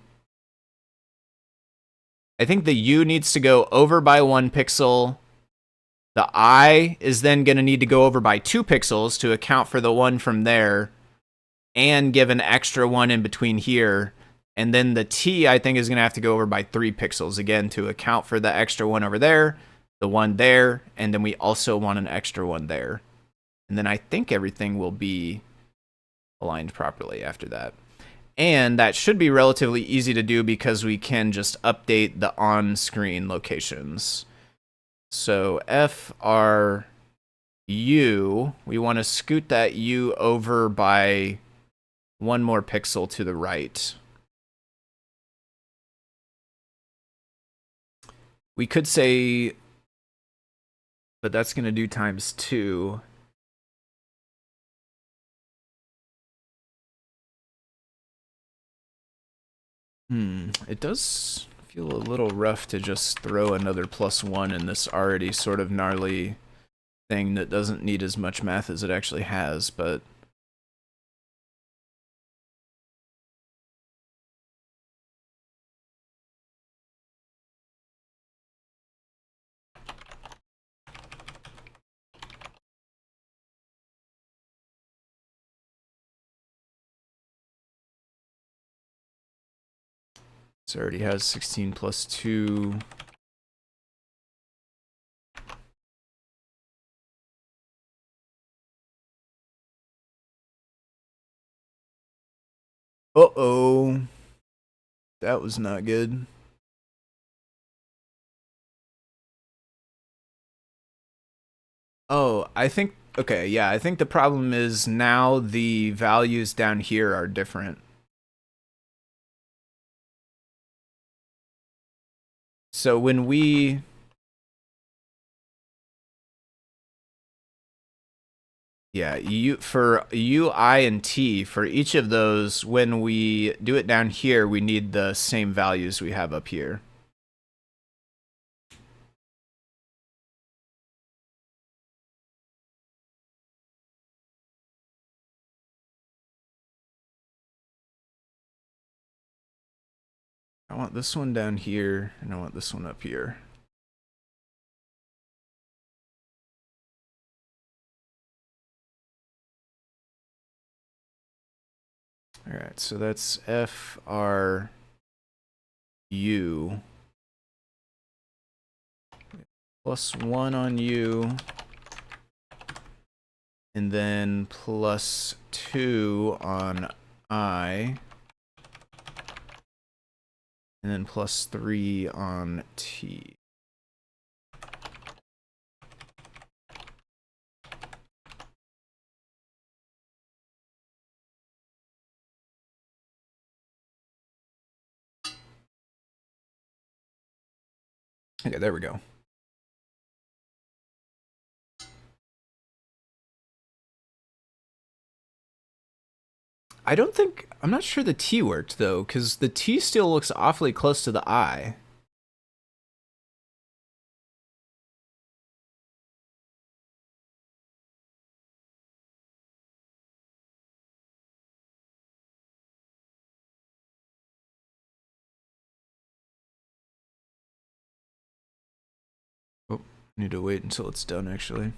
U needs to go over by 1 pixel. The I is then going to need to go over by 2 pixels to account for the one from there, and give an extra one in between here. And then the T, I think, is going to have to go over by 3 pixels, again, to account for the extra one over there, the one there, and then we also want an extra one there. And then I think everything will be aligned properly after that. And that should be relatively easy to do because we can just update the on-screen locations. So FRU, we want to scoot that U over by one more pixel to the right. We could say, but that's going to do times 2. It does feel a little rough to just throw another +1 in this already sort of gnarly thing that doesn't need as much math as it actually has, but this already has 16 plus 2. Uh-oh. That was not good. Oh, I think, okay, yeah, I think the problem is now the values down here are different. So when we... Yeah, for U, I, and T, for each of those, when we do it down here, we need the same values we have up here. I want this one down here, and I want this one up here. Alright, so that's FRU. +1 on U. And then +2 on I. And then +3 on T. Okay, there we go. I don't think, I'm not sure the T worked though, because the T still looks awfully close to the I. Oh, need to wait until it's done actually.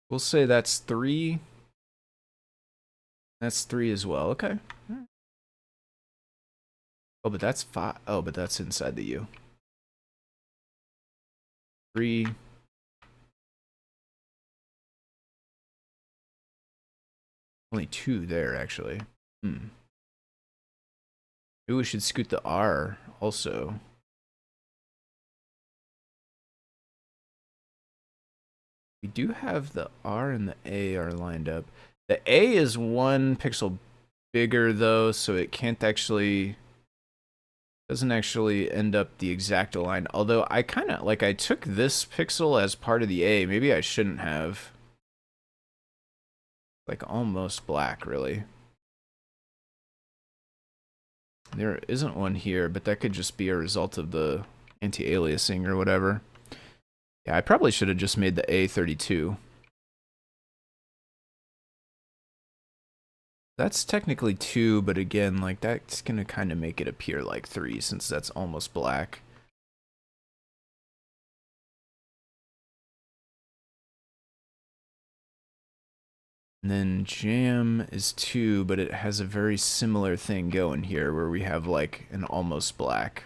We'll say that's 3. That's 3 as well. Okay. Oh, but that's 5. Oh, but that's inside the U. 3. Only 2 there, actually. Maybe we should scoot the R also. We do have the R and the A are lined up. The A is 1 pixel bigger though, so it can't actually, doesn't actually end up the exact align. Although I kind of, like, I took this pixel as part of the A. Maybe I shouldn't have. Like almost black, really. There isn't one here, but that could just be a result of the anti-aliasing or whatever. Yeah, I probably should have just made the A32. That's technically 2, but again, like, that's gonna kind of make it appear like 3 since that's almost black. And then jam is 2, but it has a very similar thing going here where we have like an almost black.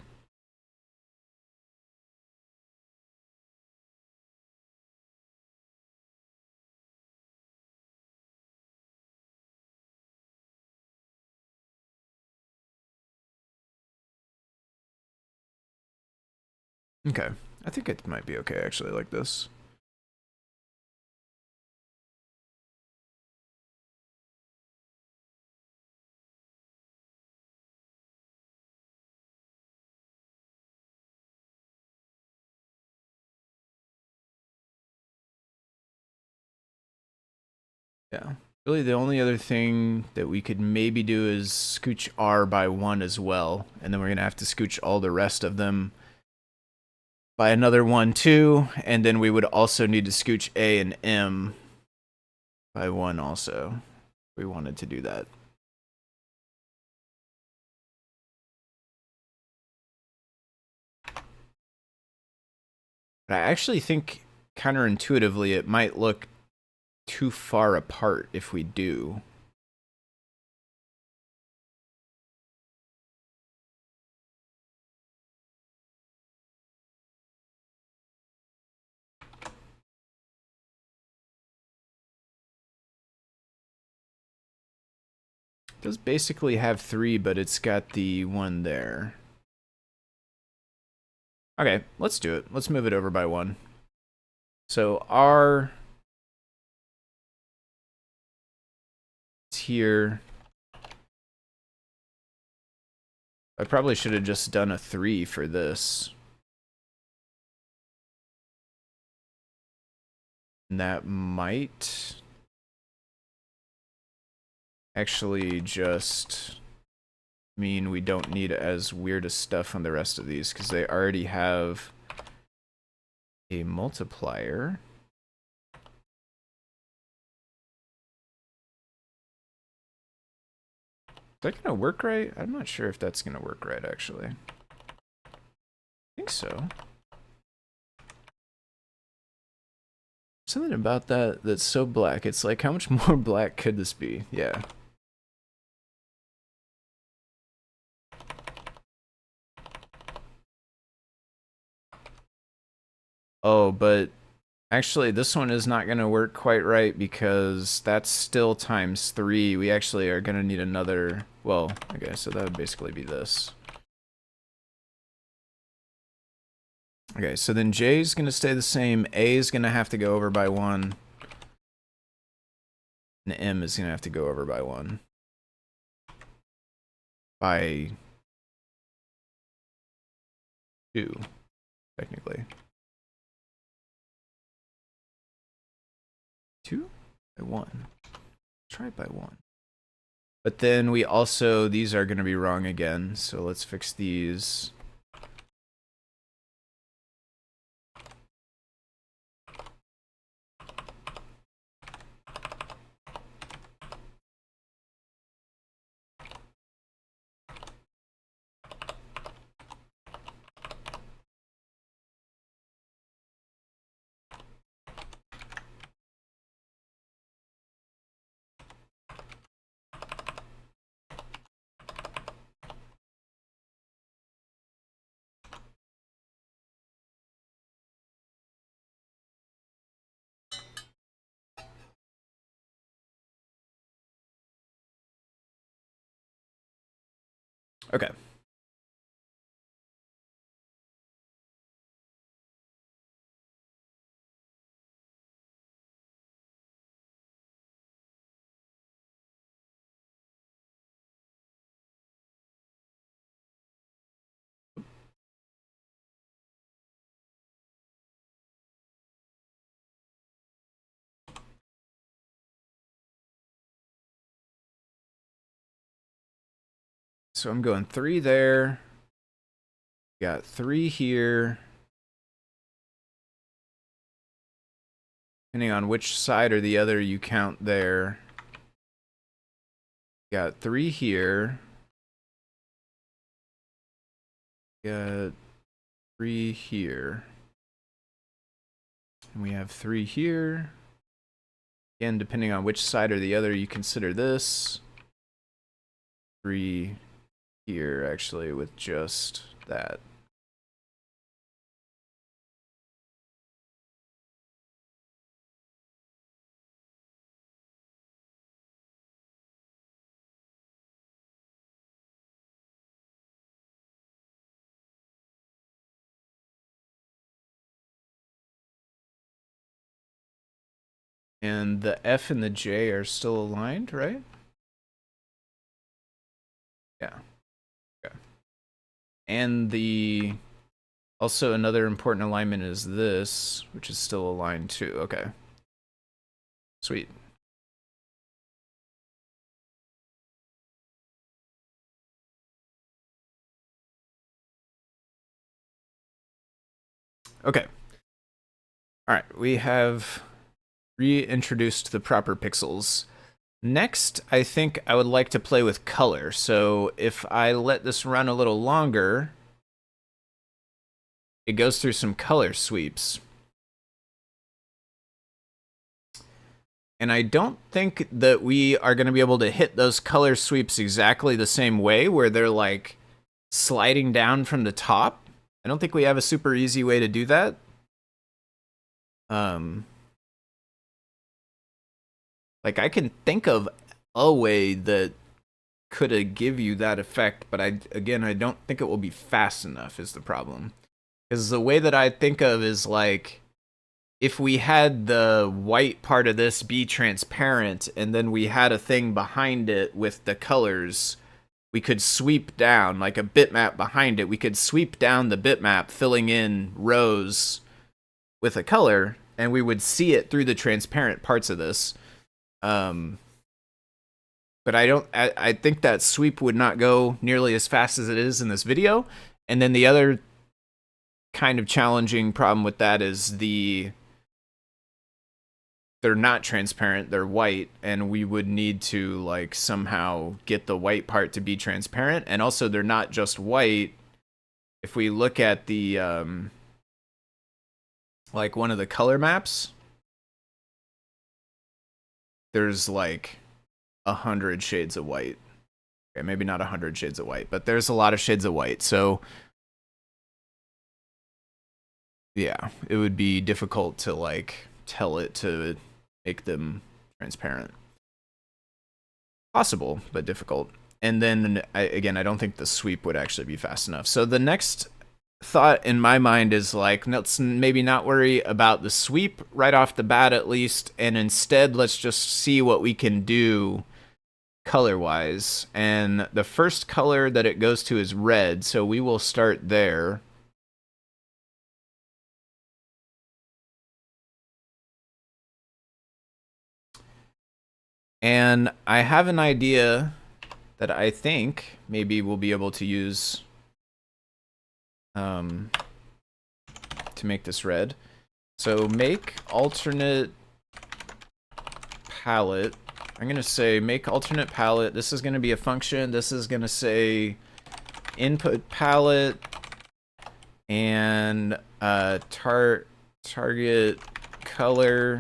Okay, I think it might be okay actually like this. Yeah. Really, the only other thing that we could maybe do is scooch R by 1 as well, and then we're going to have to scooch all the rest of them by another 1 too, and then we would also need to scooch A and M by 1 also, if we wanted to do that. But I actually think counterintuitively it might look too far apart if we do. It does basically have 3, but it's got the 1 there. Okay, let's do it. Let's move it over by 1. So R is here. I probably should have just done a 3 for this. And that might actually just mean we don't need as weird a stuff on the rest of these because they already have a multiplier. Is that gonna work right? I'm not sure if that's gonna work right actually. I think so. Something about that that's so black. It's like, how much more black could this be? Yeah. Oh, but actually this one is not going to work quite right because that's still times 3. We actually are going to need another, well, okay, so that would basically be this. Okay, so then J is going to stay the same. A is going to have to go over by 1. And M is going to have to go over by 1. By 2, technically. 2? By 1. Try it by 1. But then we also, these are going to be wrong again, so let's fix these. Okay. So I'm going 3 there. Got 3 here. Depending on which side or the other you count there. Got 3 here. Got 3 here. And we have 3 here. Again, depending on which side or the other you consider this. 3 here, actually, with just that. And the F and the J are still aligned, right? Yeah. Okay. And the also another important alignment is this, which is still aligned too. Okay. Sweet. Okay. All right, we have reintroduced the proper pixels. Next, I think I would like to play with color. So if I let this run a little longer, it goes through some color sweeps. And I don't think that we are going to be able to hit those color sweeps exactly the same way, where they're like sliding down from the top. I don't think we have a super easy way to do that. Like, I can think of a way that could give you that effect, but I don't think it will be fast enough is the problem. Because the way that I think of is like, if we had the white part of this be transparent and then we had a thing behind it with the colors, we could sweep down, like a bitmap behind it, we could sweep down the bitmap, filling in rows with a color, and we would see it through the transparent parts of this. But I think that sweep would not go nearly as fast as it is in this video. And then the other kind of challenging problem with that is they're not transparent, they're white, and we would need to like somehow get the white part to be transparent. And also they're not just white. If we look at the like one of the color maps, there's like 100 shades of white. Okay, maybe not 100 shades of white, but there's a lot of shades of white. So yeah, it would be difficult to like tell it to make them transparent. Possible, but difficult. And then I don't think the sweep would actually be fast enough. So the next thought in my mind is like, let's maybe not worry about the sweep right off the bat at least, and instead let's just see what we can do color-wise. And the first color that it goes to is red, so we will start there. And I have an idea that I think maybe we'll be able to use to make this red. So make alternate palette. I'm going to say make alternate palette. This is going to be a function. This is going to say input palette and target color.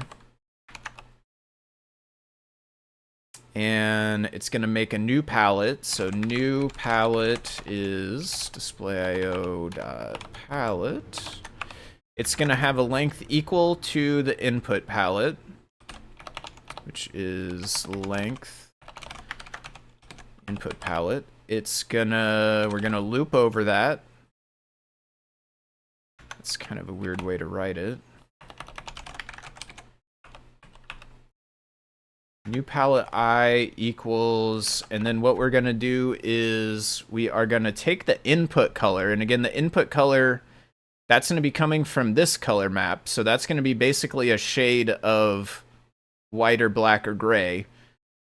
And it's going to make a new palette. So new palette is display.io.palette. It's going to have a length equal to the input palette, which is length input palette. We're gonna loop over that. That's kind of a weird way to write it. New palette I equals, and then what we're gonna do is we are gonna take the input color, and again the input color, that's gonna be coming from this color map, so that's gonna be basically a shade of white or black or gray.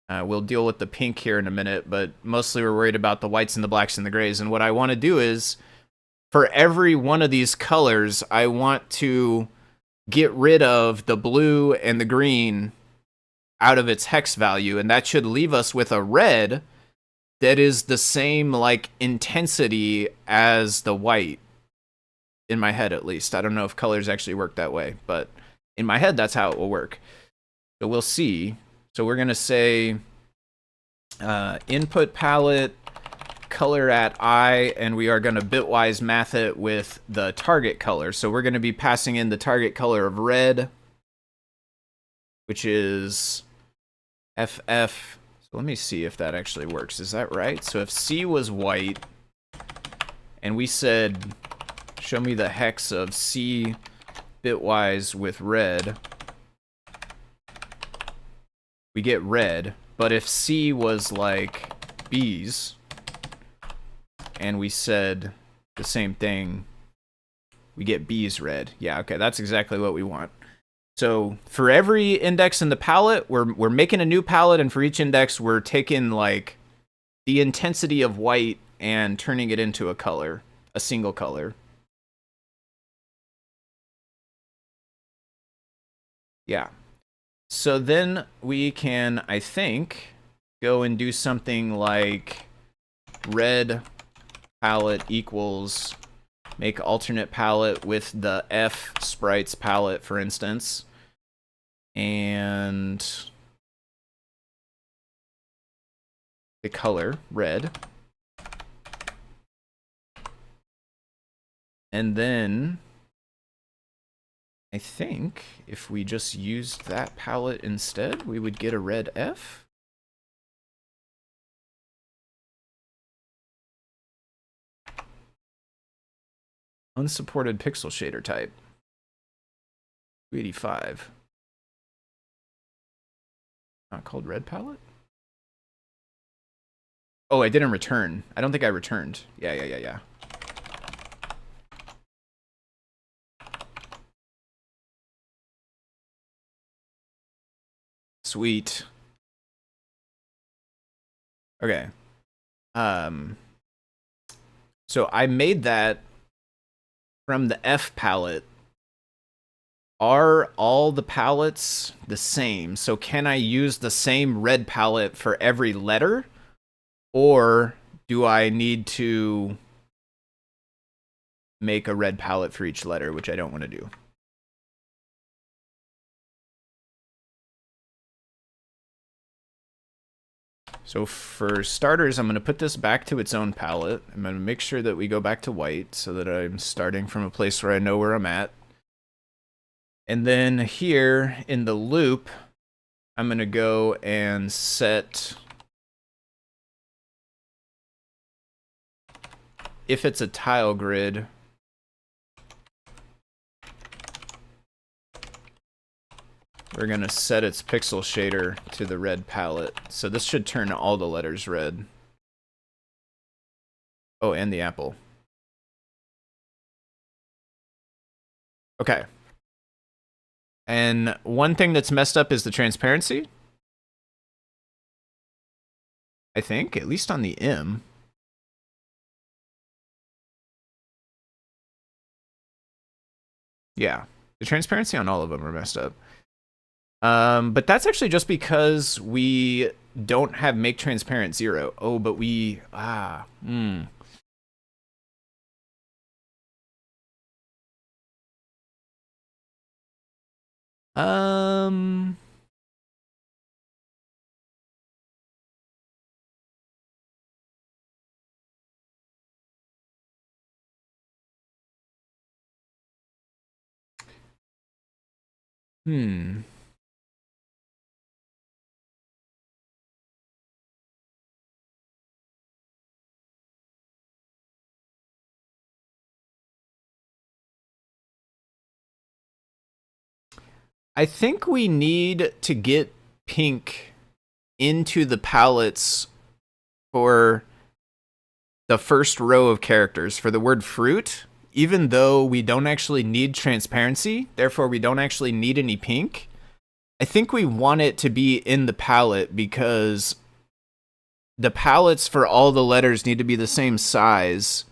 We'll deal with the pink here in a minute, but mostly we're worried about the whites and the blacks and the grays. And what I want to do is, for every one of these colors, I want to get rid of the blue and the green out of its hex value, and that should leave us with a red that is the same like intensity as the white, in my head at least. I don't know if colors actually work that way, but in my head that's how it will work. So we'll see. So we're going to say input palette color at I, and we are going to bitwise math it with the target color. So we're going to be passing in the target color of red, which is FF. So let me see if that actually works. Is that right? So if C was white, and we said, show me the hex of C bitwise with red, we get red. But if C was like B's, and we said the same thing, we get B's red. Yeah, okay, that's exactly what we want. So for every index in the palette, we're making a new palette, and for each index, we're taking like the intensity of white and turning it into a color, a single color. Yeah. So then we can, I think, go and do something like red palette equals make alternate palette with the F sprites palette, for instance. And the color, red. And then I think if we just used that palette instead, we would get a red F. Unsupported pixel shader type. 285. Not called red palette? Oh, I didn't return. I don't think I returned. Yeah. Sweet. Okay. So I made that from the F palette. Are all the palettes the same? So can I use the same red palette for every letter? Or do I need to make a red palette for each letter, which I don't want to do? So for starters, I'm going to put this back to its own palette. I'm going to make sure that we go back to white so that I'm starting from a place where I know where I'm at. And then here in the loop, I'm going to go and set, if it's a tile grid, we're going to set its pixel shader to the red palette. So this should turn all the letters red. Oh, and the apple. Okay. And one thing that's messed up is the transparency. I think, at least on the M. Yeah, the transparency on all of them are messed up. But that's actually just because we don't have make transparent 0. Oh, but we, I think we need to get pink into the palettes for the first row of characters for the word fruit, even though we don't actually need transparency, therefore we don't actually need any pink. I think we want it to be in the palette because the palettes for all the letters need to be the same size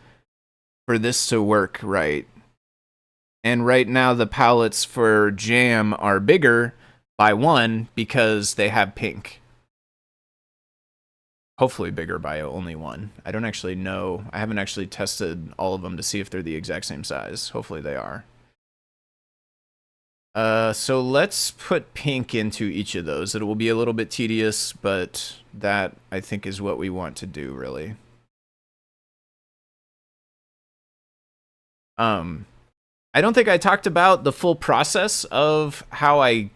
for this to work right. And right now the palettes for jam are bigger by 1 because they have pink. Hopefully bigger by only 1. I don't actually know. I haven't actually tested all of them to see if they're the exact same size. Hopefully they are. So let's put pink into each of those. It will be a little bit tedious, but that I think is what we want to do, really. I don't think I talked about the full process of how I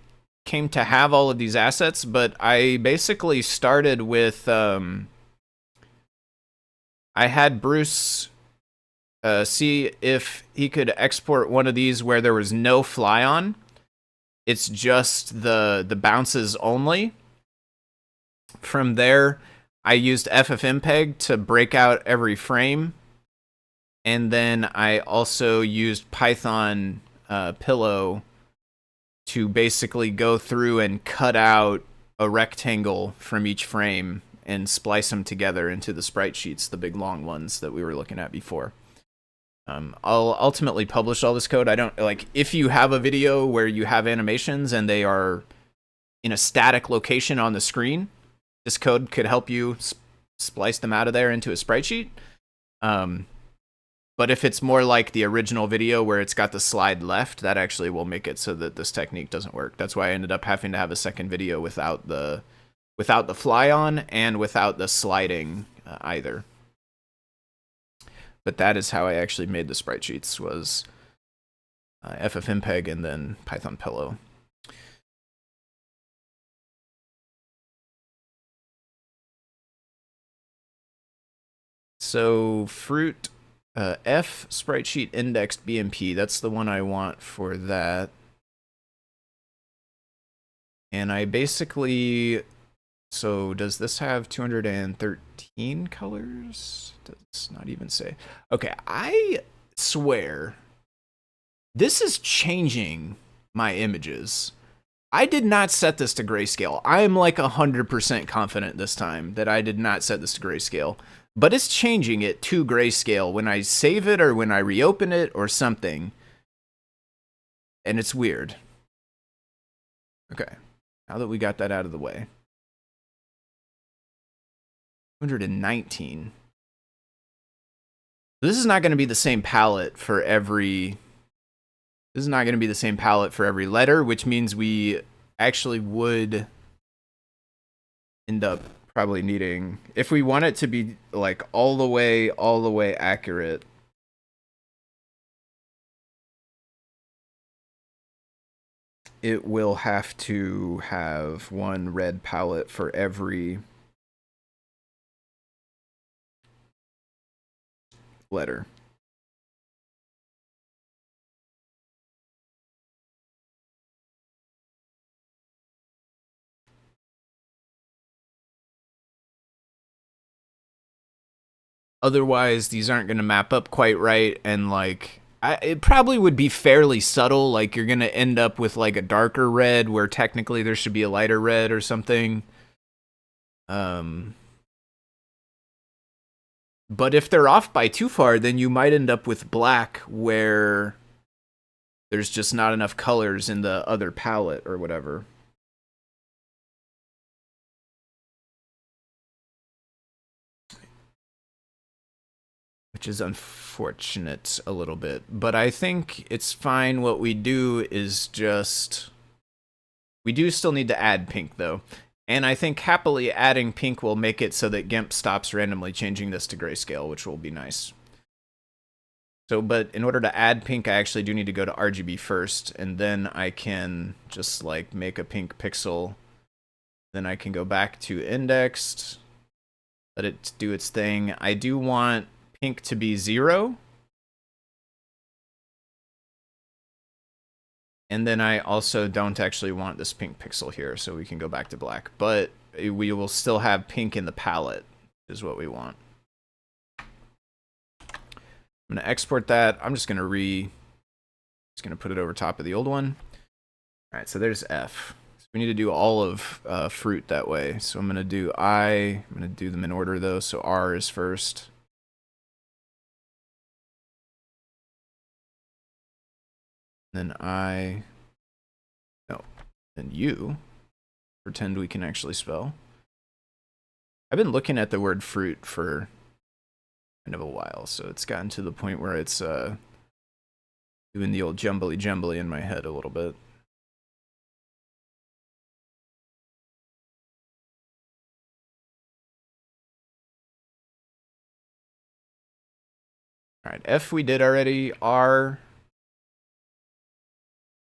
came to have all of these assets, but I basically started with, I had Bruce see if he could export one of these where there was no fly on. It's just the bounces only. From there, I used FFmpeg to break out every frame. And then I also used Python Pillow to basically go through and cut out a rectangle from each frame and splice them together into the sprite sheets, the big long ones that we were looking at before. I'll ultimately publish all this code. I don't like if you have a video where you have animations and they are in a static location on the screen, this code could help you splice them out of there into a sprite sheet. But if it's more like the original video where it's got the slide left, that actually will make it so that this technique doesn't work. That's why I ended up having to have a second video without the fly on and without the sliding either. But that is how I actually made the sprite sheets, was FFmpeg and then Python Pillow. So fruit F sprite sheet indexed BMP, that's the one I want for that. And I basically, so does this have 213 colors? Does not even say. Okay, I swear this is changing my images. I did not set this to grayscale. I'm like 100% confident this time that I did not set this to grayscale. But it's changing it to grayscale when I save it or when I reopen it or something. And it's weird. Okay, now that we got that out of the way. 219. This is not going to be the same palette for every... This is not going to be the same palette for every letter, which means we actually would end up probably needing, if we want it to be like all the way accurate, it will have to have one red palette for every letter. Otherwise, these aren't going to map up quite right, and like it probably would be fairly subtle. Like you're going to end up with like a darker red where technically there should be a lighter red or something. But if they're off by too far, then you might end up with black where there's just not enough colors in the other palette or whatever. Which is unfortunate a little bit. But I think it's fine. What we do is just... We do still need to add pink, though. And I think happily adding pink will make it so that GIMP stops randomly changing this to grayscale, which will be nice. So, but in order to add pink, I actually do need to go to RGB first, and then I can just like make a pink pixel. Then I can go back to indexed, let it do its thing. I do want pink to be 0. And then I also don't actually want this pink pixel here, so we can go back to black. But we will still have pink in the palette, is what we want. I'm going to export that. I'm just going to put it over top of the old one. All right, so there's F. So we need to do all of fruit that way. So I'm going to do I'm going to do them in order, though. So R is first. Then then U. Pretend we can actually spell. I've been looking at the word fruit for kind of a while, so it's gotten to the point where it's doing the old jumbly in my head a little bit. All right, F we did already. R.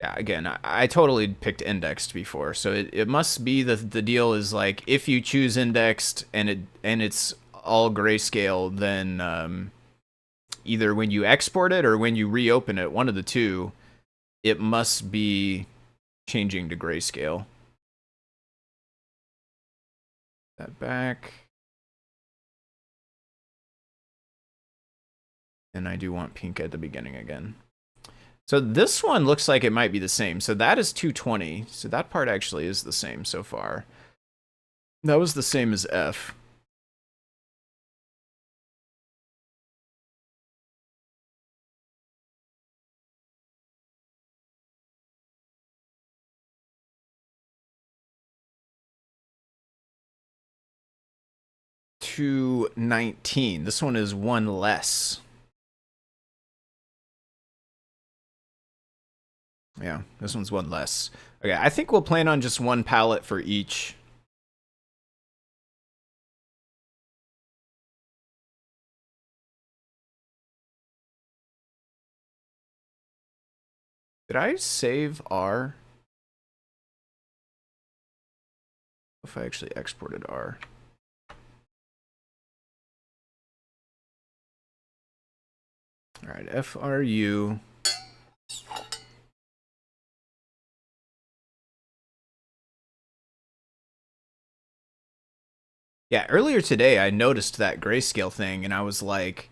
Yeah, again, I totally picked indexed before, so it must be the deal is like if you choose indexed and it's all grayscale, then either when you export it or when you reopen it, one of the two, it must be changing to grayscale. That back. And I do want pink at the beginning again. So this one looks like it might be the same. So that is 220. So that part actually is the same so far. That was the same as F. To 19. This one is one less. Yeah, this one's one less. Okay, I think we'll plan on just one palette for each. Did I save R? If I actually exported R. All right, FRU. Yeah, earlier today I noticed that grayscale thing and I was like,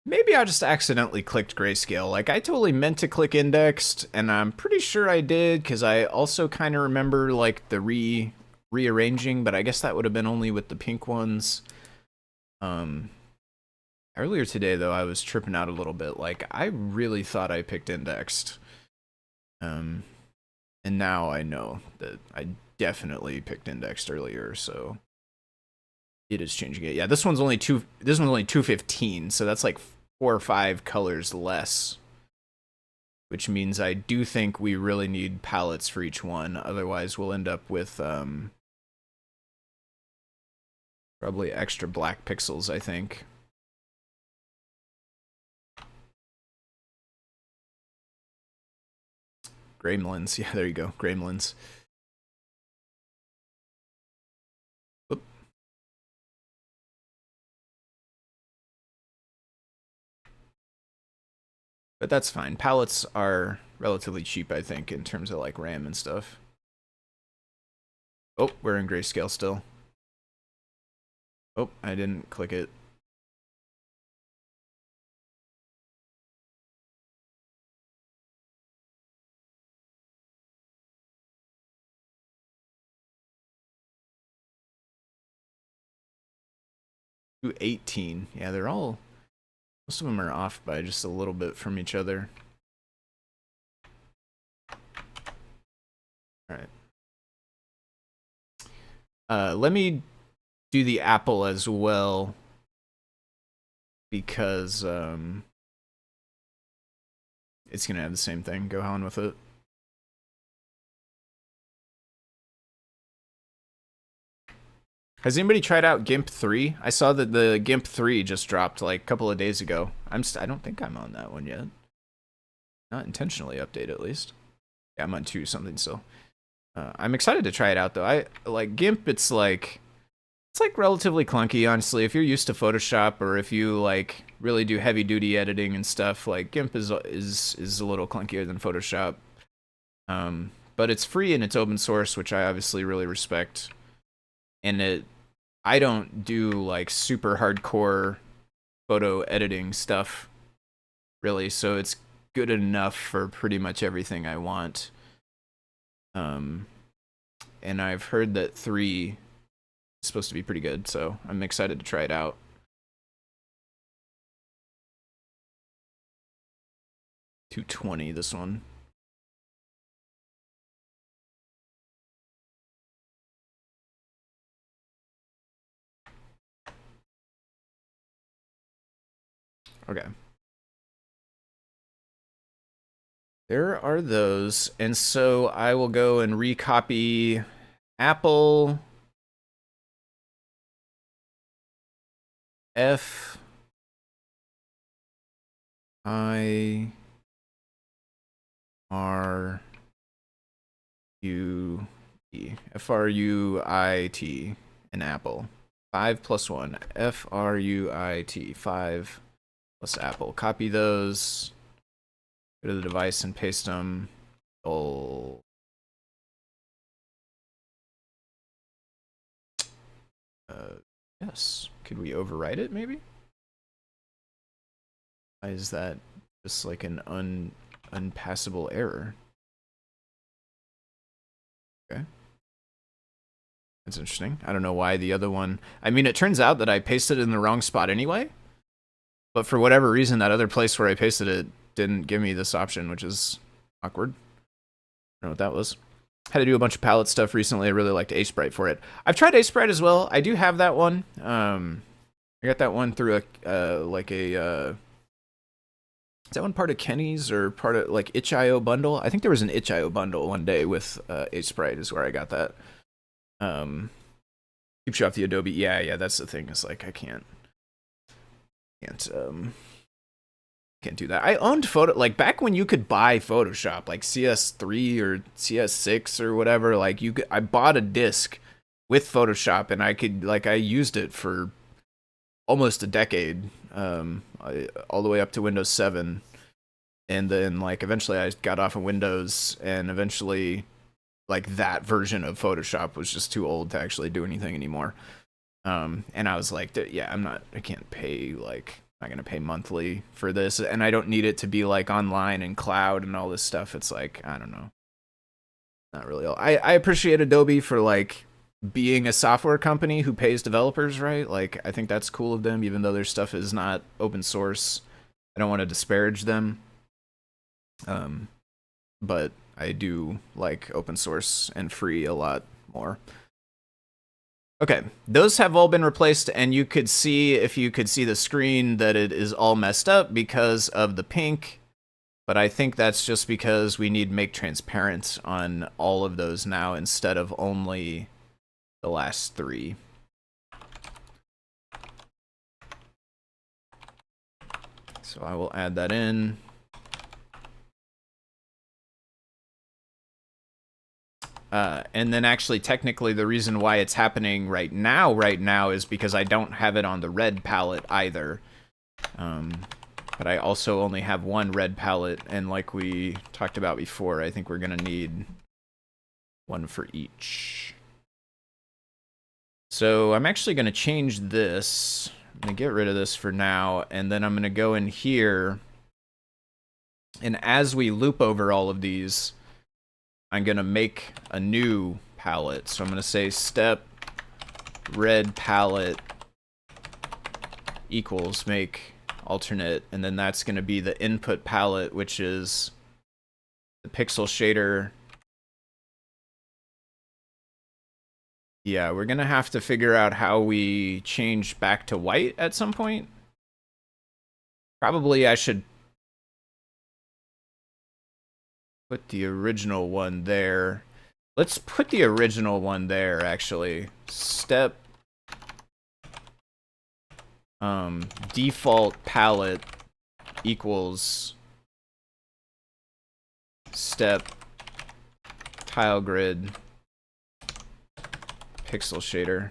maybe I just accidentally clicked grayscale. Like, I totally meant to click indexed, and I'm pretty sure I did, because I also kind of remember, like, the rearranging, but I guess that would have been only with the pink ones. Earlier today, though, I was tripping out a little bit. Like, I really thought I picked indexed. And now I know that I definitely picked indexed earlier, so it is changing it. Yeah, this one's only 215, so that's like 4 or 5 colors less, which means I do think we really need palettes for each one. Otherwise, we'll end up with probably extra black pixels, I think. Gremlins, yeah, there you go, Gremlins. Oop. But that's fine. Palettes are relatively cheap, I think, in terms of like RAM and stuff. Oh, we're in grayscale still. Oh, I didn't click it. To 18. Yeah, they're all, most of them are off by just a little bit from each other. All right. Let me do the apple as well, because it's gonna have the same thing. Go on with it. Has anybody tried out GIMP 3? I saw that the GIMP 3 just dropped like a couple of days ago. I don't think I'm on that one yet. Not intentionally update, at least. Yeah, I'm on 2 something still. I'm excited to try it out though. I like GIMP. It's like relatively clunky, honestly. If you're used to Photoshop, or if you like really do heavy duty editing and stuff, like GIMP is a little clunkier than Photoshop. But it's free and it's open source, which I obviously really respect. And I don't do like super hardcore photo editing stuff, really, so it's good enough for pretty much everything I want. And I've heard that 3 is supposed to be pretty good, so I'm excited to try it out. $220 this one. Okay. There are those, and so I will go and recopy Apple, F, I R U E Fruit an apple. 5 plus 1 Fruit 5 plus apple. Copy those. Go to the device and paste them. Oh. Yes. Could we overwrite it maybe? Why is that just like an unpassable error? Okay. That's interesting. I don't know why the other one... I mean, it turns out that I pasted it in the wrong spot anyway. But for whatever reason, that other place where I pasted it didn't give me this option, which is awkward. I don't know what that was. Had to do a bunch of palette stuff recently. I really liked Aseprite for it. I've tried Aseprite as well. I do have that one. I got that one through is that one part of Kenny's or part of like itch.io bundle? I think there was an itch.io bundle one day with Aseprite is where I got that. Keeps you off the Adobe. Yeah, that's the thing. It's like I can't do that. I owned like back when you could buy Photoshop, like CS3 or CS6 or whatever. Like I bought a disc with Photoshop and I used it for almost a decade, all the way up to Windows 7, and then like eventually I got off of Windows, and eventually like that version of Photoshop was just too old to actually do anything anymore. And I was like, yeah, I can't pay like. I'm not gonna pay monthly for this, and I don't need it to be like online and cloud and all this stuff. It's like, I don't know, not really. I appreciate Adobe for like being a software company who pays developers, right? Like I think that's cool of them, even though their stuff is not open source. I don't want to disparage them, but I do like open source and free a lot more. Okay, those have all been replaced, and you could see, if you could see the screen, that it is all messed up because of the pink, but I think that's just because we need make transparent on all of those now instead of only the last 3. So I will add that in. And then actually, technically, the reason why it's happening right now is because I don't have it on the red palette either. But I also only have one red palette, and like we talked about before, I think we're gonna need one for each. So I'm actually gonna change this. I'm gonna get rid of this for now, and then I'm gonna go in here, and as we loop over all of these, I'm gonna make a new palette. So I'm gonna say step red palette equals make alternate, and then that's gonna be the input palette, which is the pixel shader. Yeah, we're gonna have to figure out how we change back to white at some point. Probably I should put the original one there. Let's put the original one there, actually. Step default palette equals step tile grid pixel shader.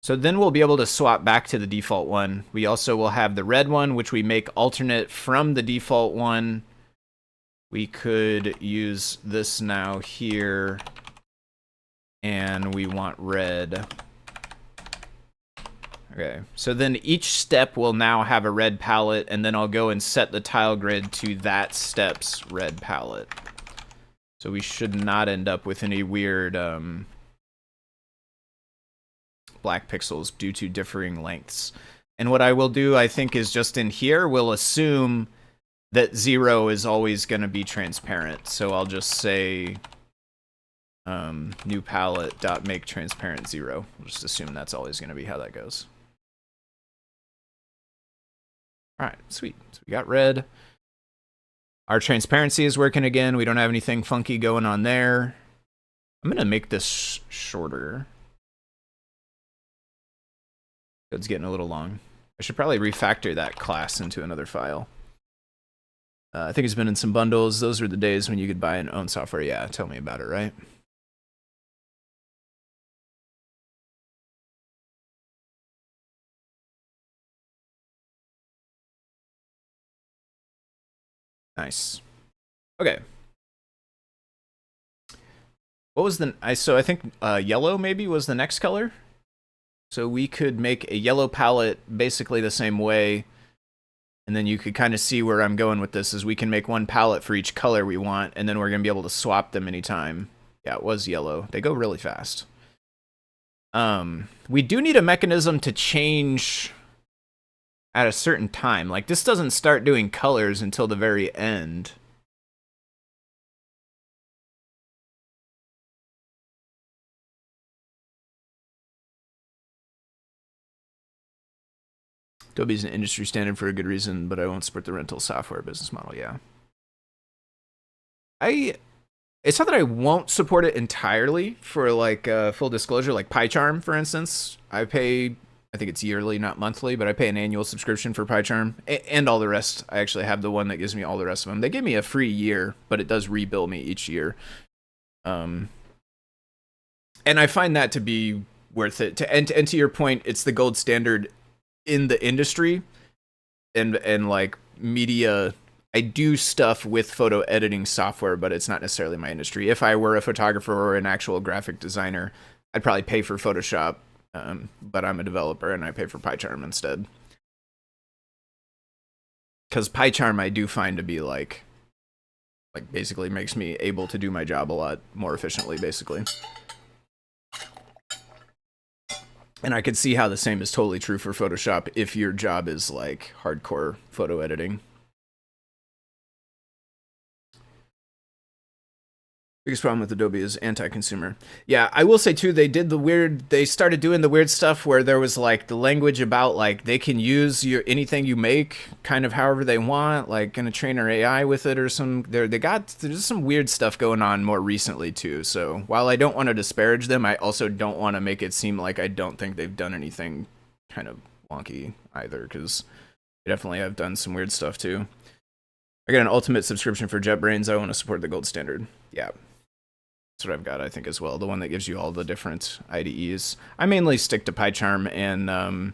So then we'll be able to swap back to the default one. We also will have the red one, which we make alternate from the default one. We could use this now here, and we want red. Okay, so then each step will now have a red palette, and then I'll go and set the tile grid to that step's red palette. So we should not end up with any weird black pixels due to differing lengths. And what I will do, I think, is just in here, we'll assume that 0 is always going to be transparent. So I'll just say new palette dot make transparent 0. We'll just assume that's always going to be how that goes. All right, sweet. So we got red. Our transparency is working again. We don't have anything funky going on there. I'm going to make this shorter. It's getting a little long. I should probably refactor that class into another file. I think it's been in some bundles. Those were the days when you could buy and own software. Yeah, tell me about it, right? Nice. Okay. What was the... So I think yellow maybe was the next color? So we could make a yellow palette basically the same way. And then you could kind of see where I'm going with this is we can make one palette for each color we want, and then we're going to be able to swap them anytime. Yeah, it was yellow. They go really fast. We do need a mechanism to change at a certain time. Like, this doesn't start doing colors until the very end. Adobe's an industry standard for a good reason, but I won't support the rental software business model. Yeah. It's not that I won't support it entirely for like full disclosure, like PyCharm, for instance. I pay, I think it's yearly, not monthly, but I pay an annual subscription for PyCharm and all the rest. I actually have the one that gives me all the rest of them. They give me a free year, but it does rebill me each year. And I find that to be worth it. And to your point, it's the gold standard in the industry and like media. I do stuff with photo editing software, but it's not necessarily my industry. If I were a photographer or an actual graphic designer, I'd probably pay for Photoshop, but I'm a developer and I pay for PyCharm instead. Because PyCharm I do find to be like basically makes me able to do my job a lot more efficiently, basically. And I could see how the same is totally true for Photoshop if your job is like hardcore photo editing. Biggest problem with Adobe is anti-consumer. Yeah, I will say too, they started doing the weird stuff where there was like the language about like they can use anything you make kind of however they want, like gonna train our AI with it or some, there's some weird stuff going on more recently too. So while I don't want to disparage them, I also don't want to make it seem like I don't think they've done anything kind of wonky either, because they definitely have done some weird stuff too. I got an ultimate subscription for JetBrains. I want to support the gold standard. Yeah. That's what I've got, I think, as well. The one that gives you all the different IDEs. I mainly stick to PyCharm and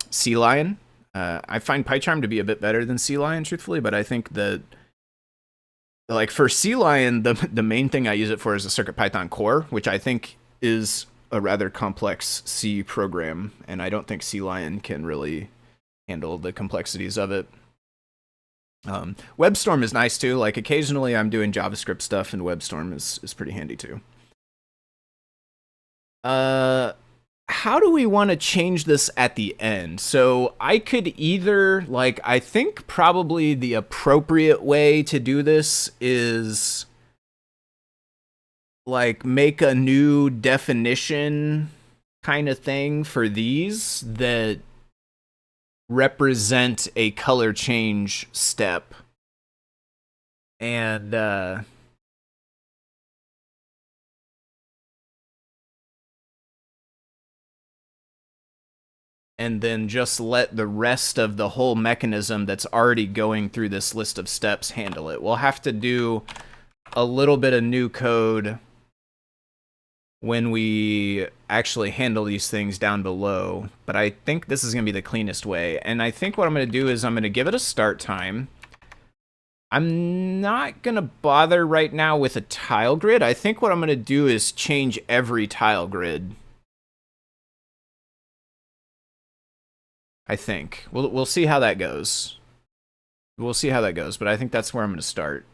CLion. I find PyCharm to be a bit better than CLion, truthfully, but I think that, like, for CLion, the main thing I use it for is a CircuitPython core, which I think is a rather complex C program, and I don't think CLion can really handle the complexities of it. WebStorm is nice too. Like occasionally I'm doing JavaScript stuff and WebStorm is pretty handy too. How do we want to change this at the end? So I could either, like, I think probably the appropriate way to do this is like make a new definition kind of thing for these that represent a color change step, and then just let the rest of the whole mechanism that's already going through this list of steps handle it. We'll have to do a little bit of new code when we actually handle these things down below, but I think this is going to be the cleanest way. And I think what I'm going to do is I'm going to give it a start time. I'm not going to bother right now with a tile grid. I think what I'm going to do is change every tile grid. I think. We'll see how that goes. We'll see how that goes, but I think that's where I'm going to start.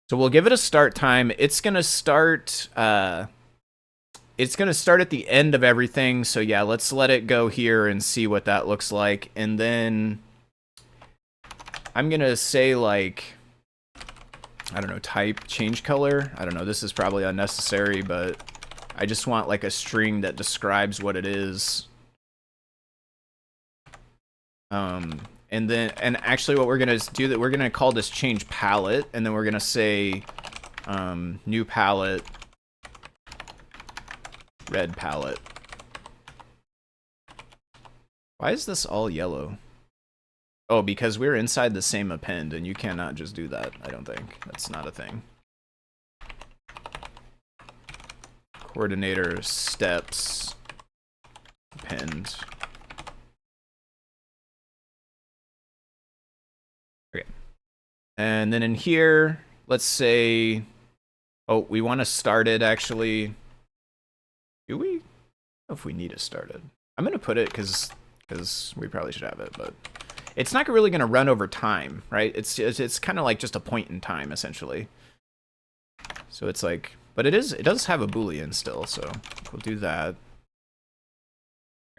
So we'll give it a start time. It's going to start... it's going to start at the end of everything. So yeah, let's let it go here and see what that looks like. And then I'm going to say like, I don't know, type change color. I don't know. This is probably unnecessary, but I just want like a string that describes what it is. And then, and actually what we're going to do, that we're going to call this change palette. And then we're going to say, new palette, red palette. Why is this all yellow? Oh, because we're inside the same append, and you cannot just do that, I don't think. That's not a thing. Coordinator steps append. Okay. And then in here, let's say, oh, we want to start it actually. Do we? I don't know if we need to start it. I'm going to put it because we probably should have it, but it's not really going to run over time, right? It's kind of like just a point in time, essentially. So it's like, but it does have a Boolean still, so we'll do that.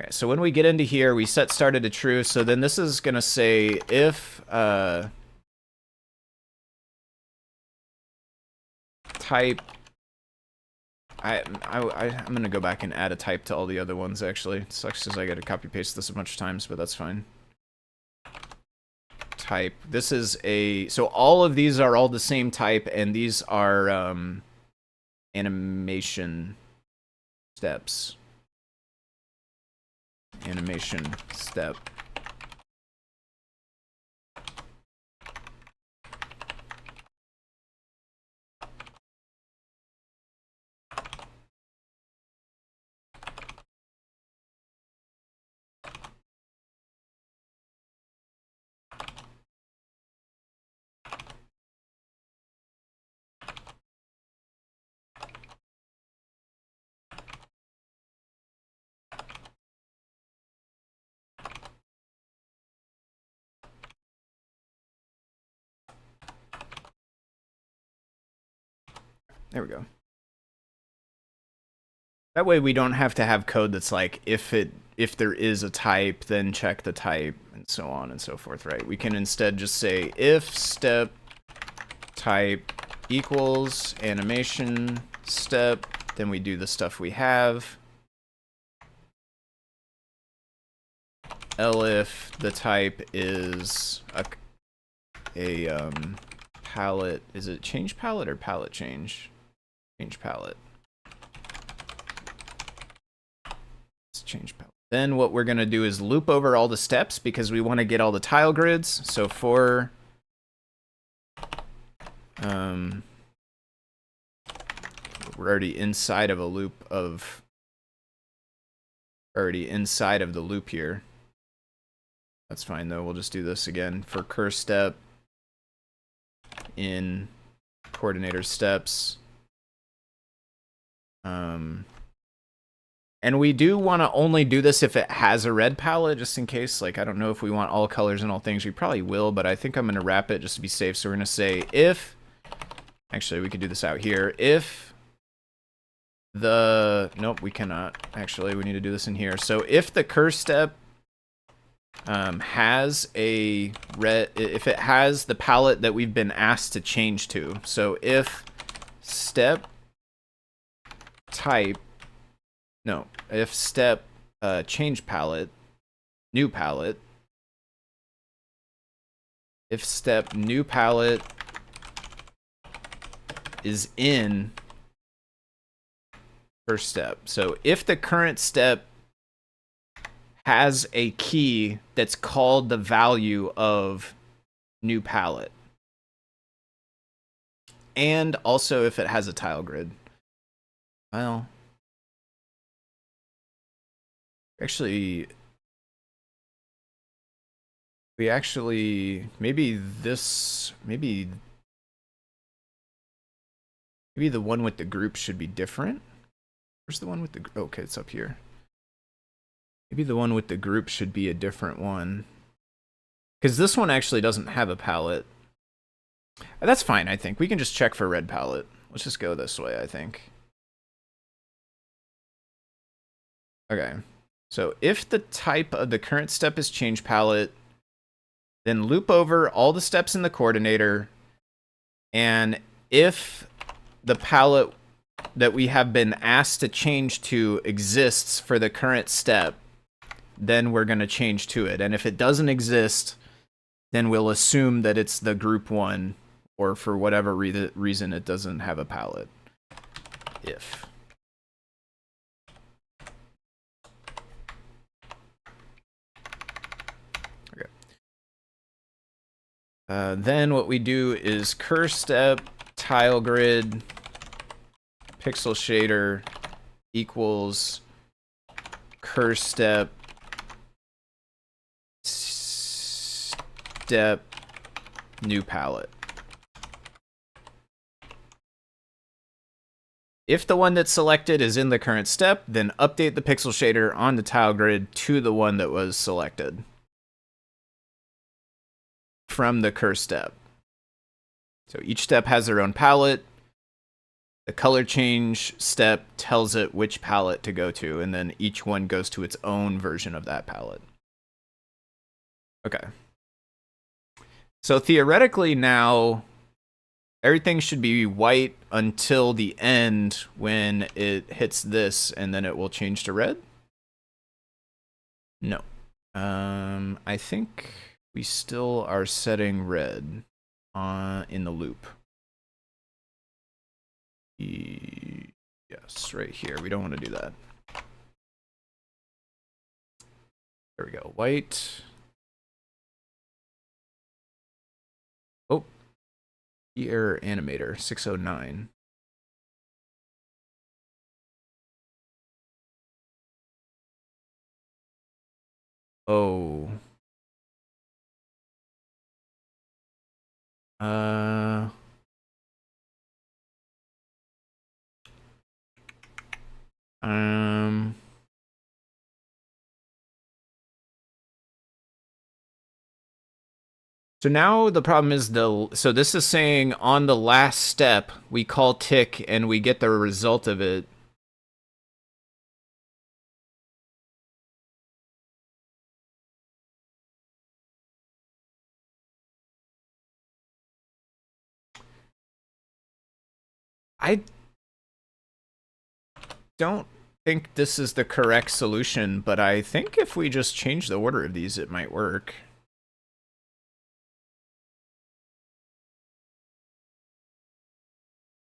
Okay, so when we get into here, we set started to true. So then this is going to say if type. I'm going to go back and add a type to all the other ones, actually. It sucks because I got to copy paste this a bunch of times, but that's fine. Type. This is a... So all of these are all the same type, and these are animation steps. Animation step. There we go. That way we don't have to have code that's like, if there is a type, then check the type, and so on and so forth, right? We can instead just say if step type equals animation step, then we do the stuff we have. Elif the type is a palette. Is it change palette or palette change? Change palette. Let's change palette. Then what we're gonna do is loop over all the steps because we want to get all the tile grids. So for we're already inside of a loop of the loop here. That's fine though. We'll just do this again for cur step in coordinator steps. And we do want to only do this if it has a red palette, just in case. Like, I don't know if we want all colors and all things. We probably will, but I think I'm going to wrap it just to be safe. So we're going to say if, actually, we could do this out here. If the, nope, we cannot. Actually, we need to do this in here. So if the cur step has a red, if it has the palette that we've been asked to change to. So if step type, no, if step change palette, new palette, if step new palette is in first step. So if the current step has a key that's called the value of new palette, and also if it has a tile grid. Well, actually, maybe the one with the group should be different. Where's the one with the, okay, it's up here. Maybe the one with the group should be a different one. Because this one actually doesn't have a palette. That's fine, I think. We can just check for red palette. Let's just go this way, I think. Okay. So if the type of the current step is change palette, then loop over all the steps in the coordinator. And if the palette that we have been asked to change to exists for the current step, then we're going to change to it. And if it doesn't exist, then we'll assume that it's the group one, or for whatever reason it doesn't have a palette. If. Then what we do is cur step tile grid pixel shader equals cur step new palette. If the one that's selected is in the current step, then update the pixel shader on the tile grid to the one that was selected from the cur step. So each step has their own palette. The color change step tells it which palette to go to, and then each one goes to its own version of that palette. Okay. So theoretically now, everything should be white until the end when it hits this, and then it will change to red? No. I think we still are setting red in the loop. Yes, right here. We don't want to do that. There we go. White. Oh. Error animator 609. Oh. So now the problem is so this is saying on the last step, we call tick and we get the result of it. I don't think this is the correct solution, but I think if we just change the order of these, it might work.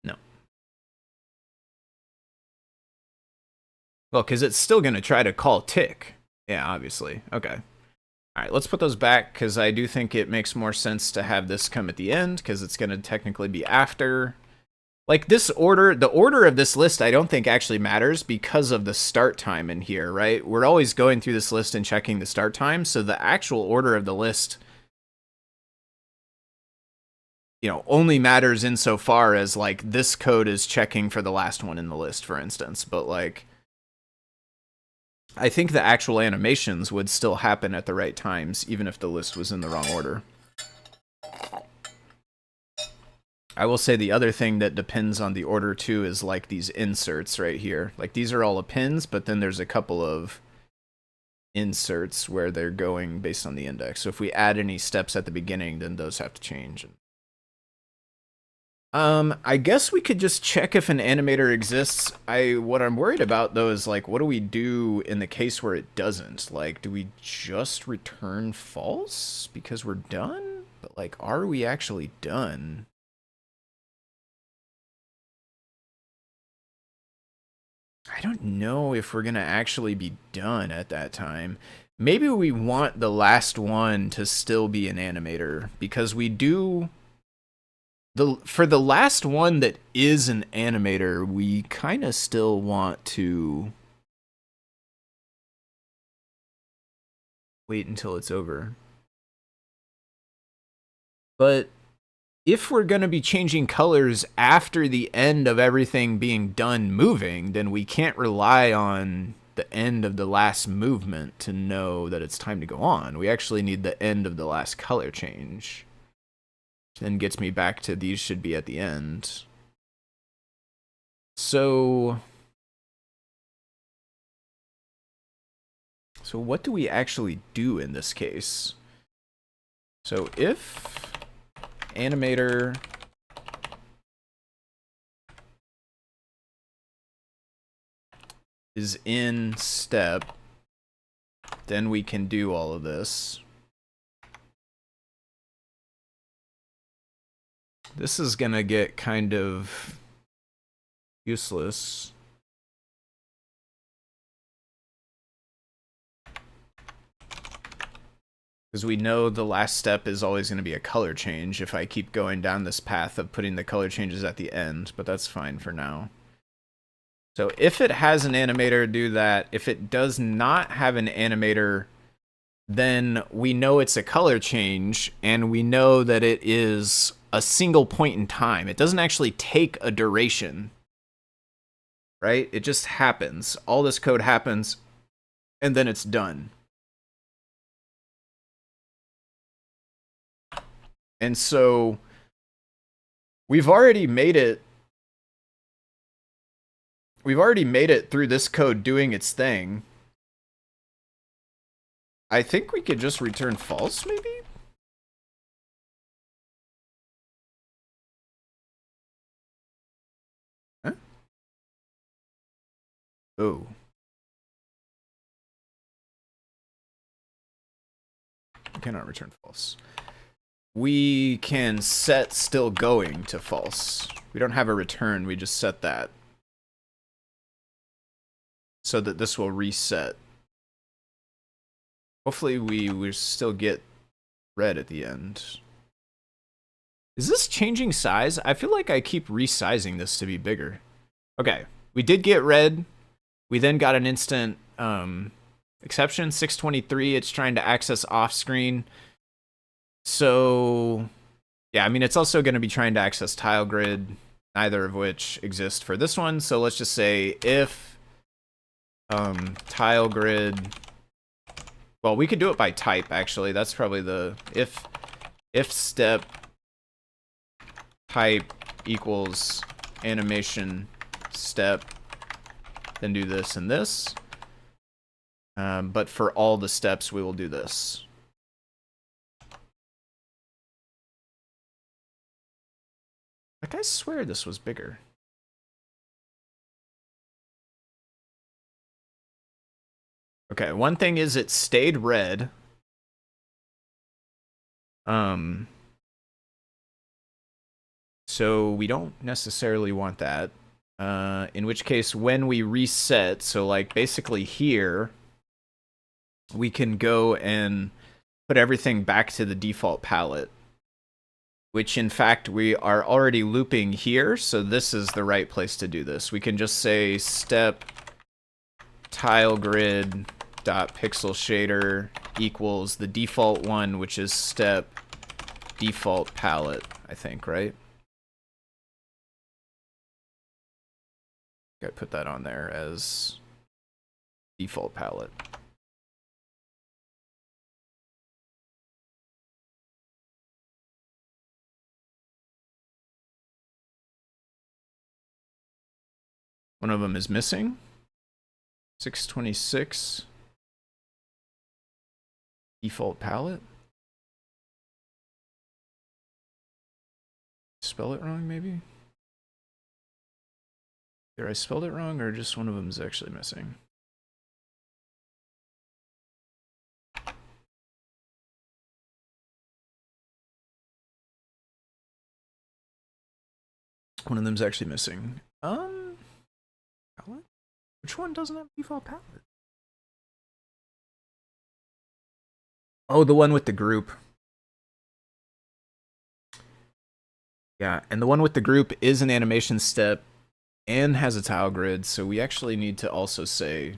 No. Well, because it's still going to try to call tick. Yeah, obviously. Okay. All right, let's put those back because I do think it makes more sense to have this come at the end because it's going to technically be after. Like this order, the order of this list I don't think actually matters because of the start time in here, right? We're always going through this list and checking the start time, so the actual order of the list, you know, only matters insofar as like this code is checking for the last one in the list, for instance. But like, I think the actual animations would still happen at the right times, even if the list was in the wrong order. I will say the other thing that depends on the order too is like these inserts right here. Like these are all appends, but then there's a couple of inserts where they're going based on the index. So if we add any steps at the beginning, then those have to change. I guess we could just check if an animator exists. What I'm worried about though is like, what do we do in the case where it doesn't? Like, do we just return false because we're done? But like, are we actually done? I don't know if we're gonna actually be done at that time. Maybe we want the last one to still be an animator because we do for the last one that is an animator, we kind of still want to wait until it's over. But if we're going to be changing colors after the end of everything being done moving, then we can't rely on the end of the last movement to know that it's time to go on. We actually need the end of the last color change. Which then gets me back to these should be at the end. So what do we actually do in this case? So if animator is in step, then we can do all of this. This is gonna get kind of useless. Because we know the last step is always going to be a color change if I keep going down this path of putting the color changes at the end, but that's fine for now. So if it has an animator, do that. If it does not have an animator, then we know it's a color change, and we know that it is a single point in time. It doesn't actually take a duration, right? It just happens. All this code happens, and then it's done. And so we've already made it through this code doing its thing. I think we could just return false, maybe? Huh? Oh. We cannot return false. We can set still going to false. We don't have a return, we just set that. So that this will reset. Hopefully we still get red at the end. Is this changing size? I feel like I keep resizing this to be bigger. Okay, we did get red. We then got an instant exception, 623. It's trying to access off screen. So, yeah, I mean, it's also going to be trying to access tile grid, neither of which exist for this one. So let's just say if tile grid, well, we could do it by type, actually. That's probably the, if step type equals animation step, then do this and this. But for all the steps, we will do this. Like, I swear this was bigger. Okay, one thing is it stayed red. So we don't necessarily want that. In which case, when we reset, so like basically here, we can go and put everything back to the default palette. Which in fact we are already looping here, so this is the right place to do this. We can just say step tile grid dot pixel shader equals the default one, which is step default palette, I think, right? I put that on there as default palette. One of them is missing. 626 default palette. Spell it wrong, maybe? Either I spelled it wrong or just one of them is actually missing. One of them's actually missing. Palette? Which one doesn't have default palette? Oh, the one with the group. Yeah, and the one with the group is an animation step and has a tile grid, so we actually need to also say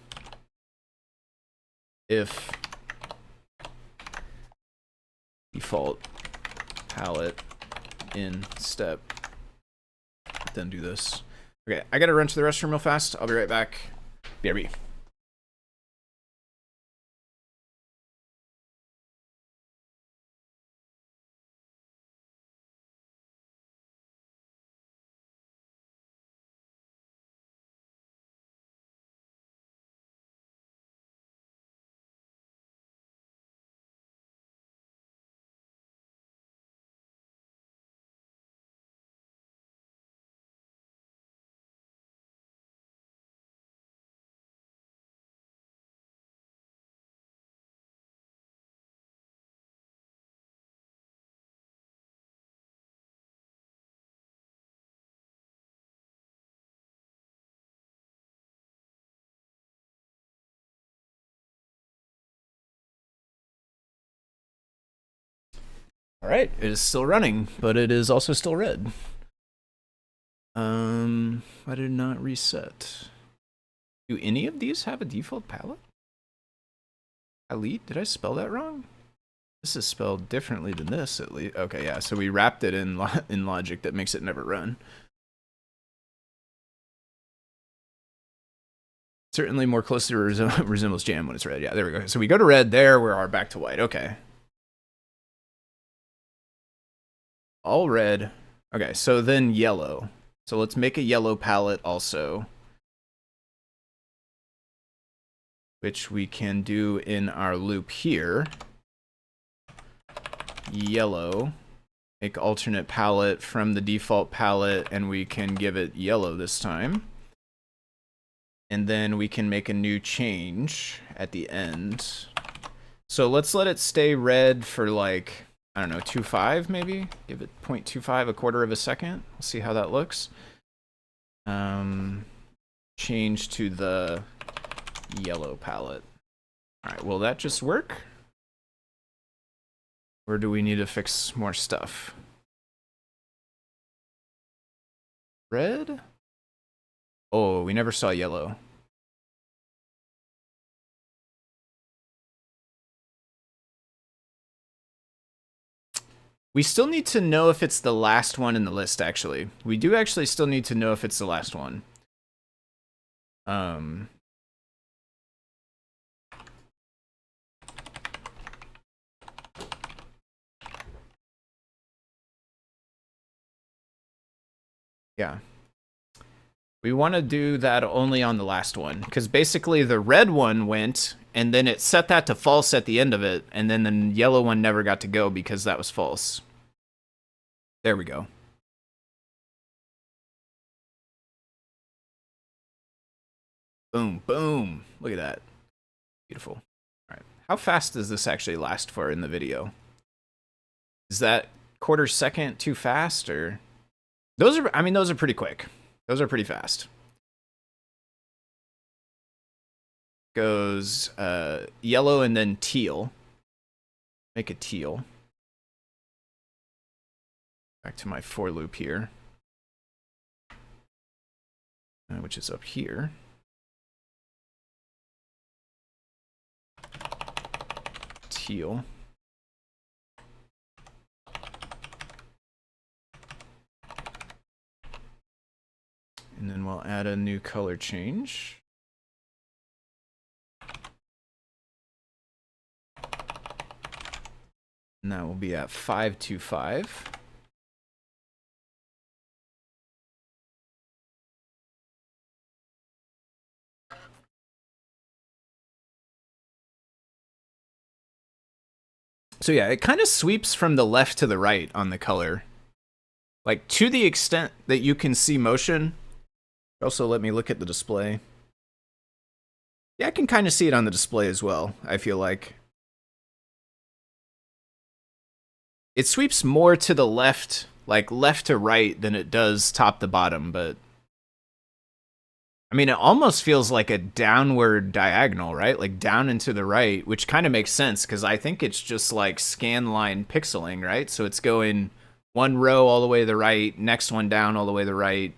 if default palette in step, then do this. Okay, I gotta run to the restroom real fast. I'll be right back. BRB. All right, it is still running, but it is also still red. I did not reset. Do any of these have a default palette? Elite? Did I spell that wrong? This is spelled differently than this, at least. Okay, yeah, so we wrapped it in logic that makes it never run. Certainly more closely resembles jam when it's red. Yeah, there we go. So we go to red, there we are back to white. Okay. All red. Okay, so then yellow. So let's make a yellow palette also, which we can do in our loop here. Yellow. Make alternate palette from the default palette, and we can give it yellow this time. And then we can make a new change at the end. So let's let it stay red for like, I don't know, 2.5 maybe? Give it 0.25, a quarter of a second. We'll see how that looks. Change to the yellow palette. All right, will that just work? Or do we need to fix more stuff? Red? Oh, we never saw yellow. We still need to know if it's the last one in the list, actually. We do actually still need to know if it's the last one. Yeah. We want to do that only on the last one, because basically the red one went, and then it set that to false at the end of it, and then the yellow one never got to go because that was false. There we go. Boom, boom. Look at that. Beautiful. All right. How fast does this actually last for in the video? Is that quarter second too fast, or? Those are, I mean, those are pretty quick. Those are pretty fast. Goes yellow and then teal. Make it teal. Back to my for loop here, which is up here. Teal. And then we'll add a new color change. And that will be at 525. So yeah, it kind of sweeps from the left to the right on the color. Like, to the extent that you can see motion. Also, let me look at the display. Yeah, I can kind of see it on the display as well, I feel like. It sweeps more to the left, like left to right, than it does top to bottom, but I mean, it almost feels like a downward diagonal, right? Like down and to the right, which kind of makes sense because I think it's just like scan line pixeling, right? So it's going one row all the way to the right, next one down all the way to the right.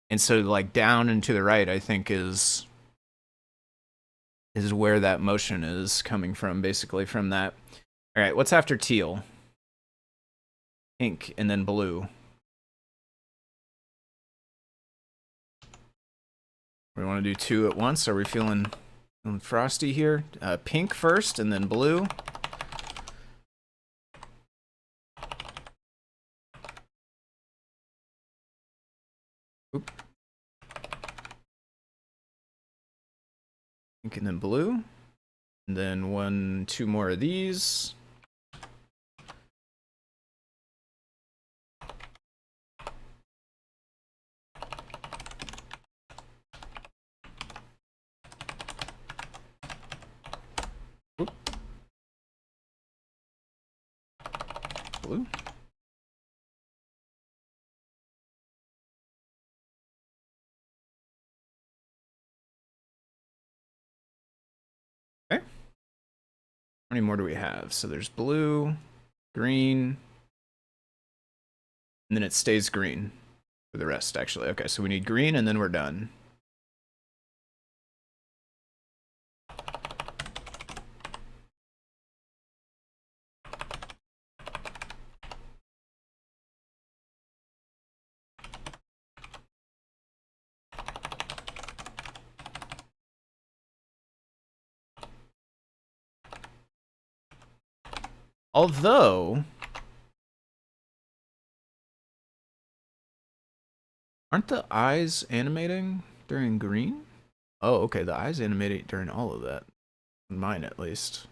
And so like down and to the right, I think is where that motion is coming from, basically from that. All right, what's after teal? Pink and then blue. We want to do two at once. Are we feeling frosty here? Pink first and then blue. Oop. Pink and then blue. And then two more of these. Oop. Blue. Okay. How many more do we have? So there's blue. green, and then it stays green for the rest, actually. Okay, so we need green, and then we're done. Although, aren't the eyes animating during green? Oh, okay, the eyes animate during all of that. Mine, at least.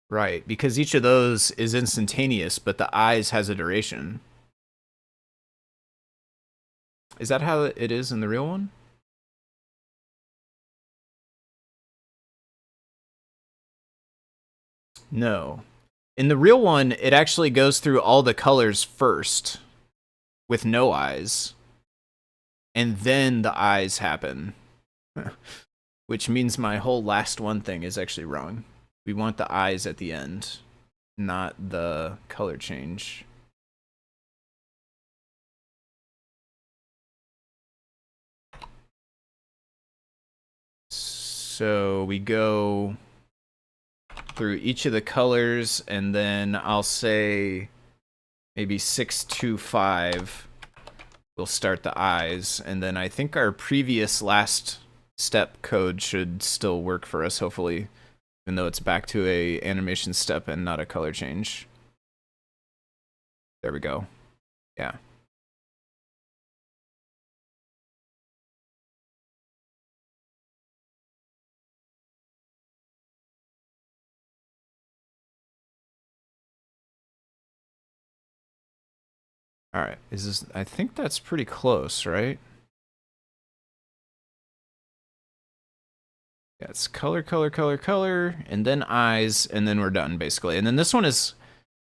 Right, because each of those is instantaneous, but the eyes has a duration. Is that how it is in the real one? No. In the real one, it actually goes through all the colors first with no eyes. And then the eyes happen. Which means my whole last one thing is actually wrong. We want the eyes at the end, not the color change. So we go through each of the colors, and then I'll say maybe 625 will start the eyes, and then I think our previous last step code should still work for us, hopefully, even though it's back to a animation step and not a color change. There we go. Yeah. All right, is this, I think that's pretty close, right? Yeah, it's color, color, color, color, and then eyes, and then we're done, basically. And then this one is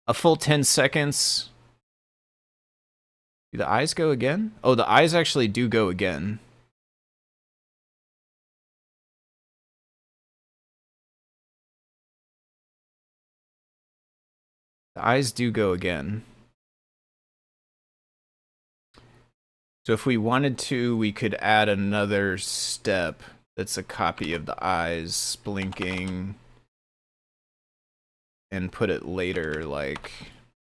a full 10 seconds. Do the eyes go again? Oh, the eyes actually do go again. The eyes do go again. So if we wanted to, we could add another step that's a copy of the eyes blinking and put it later, like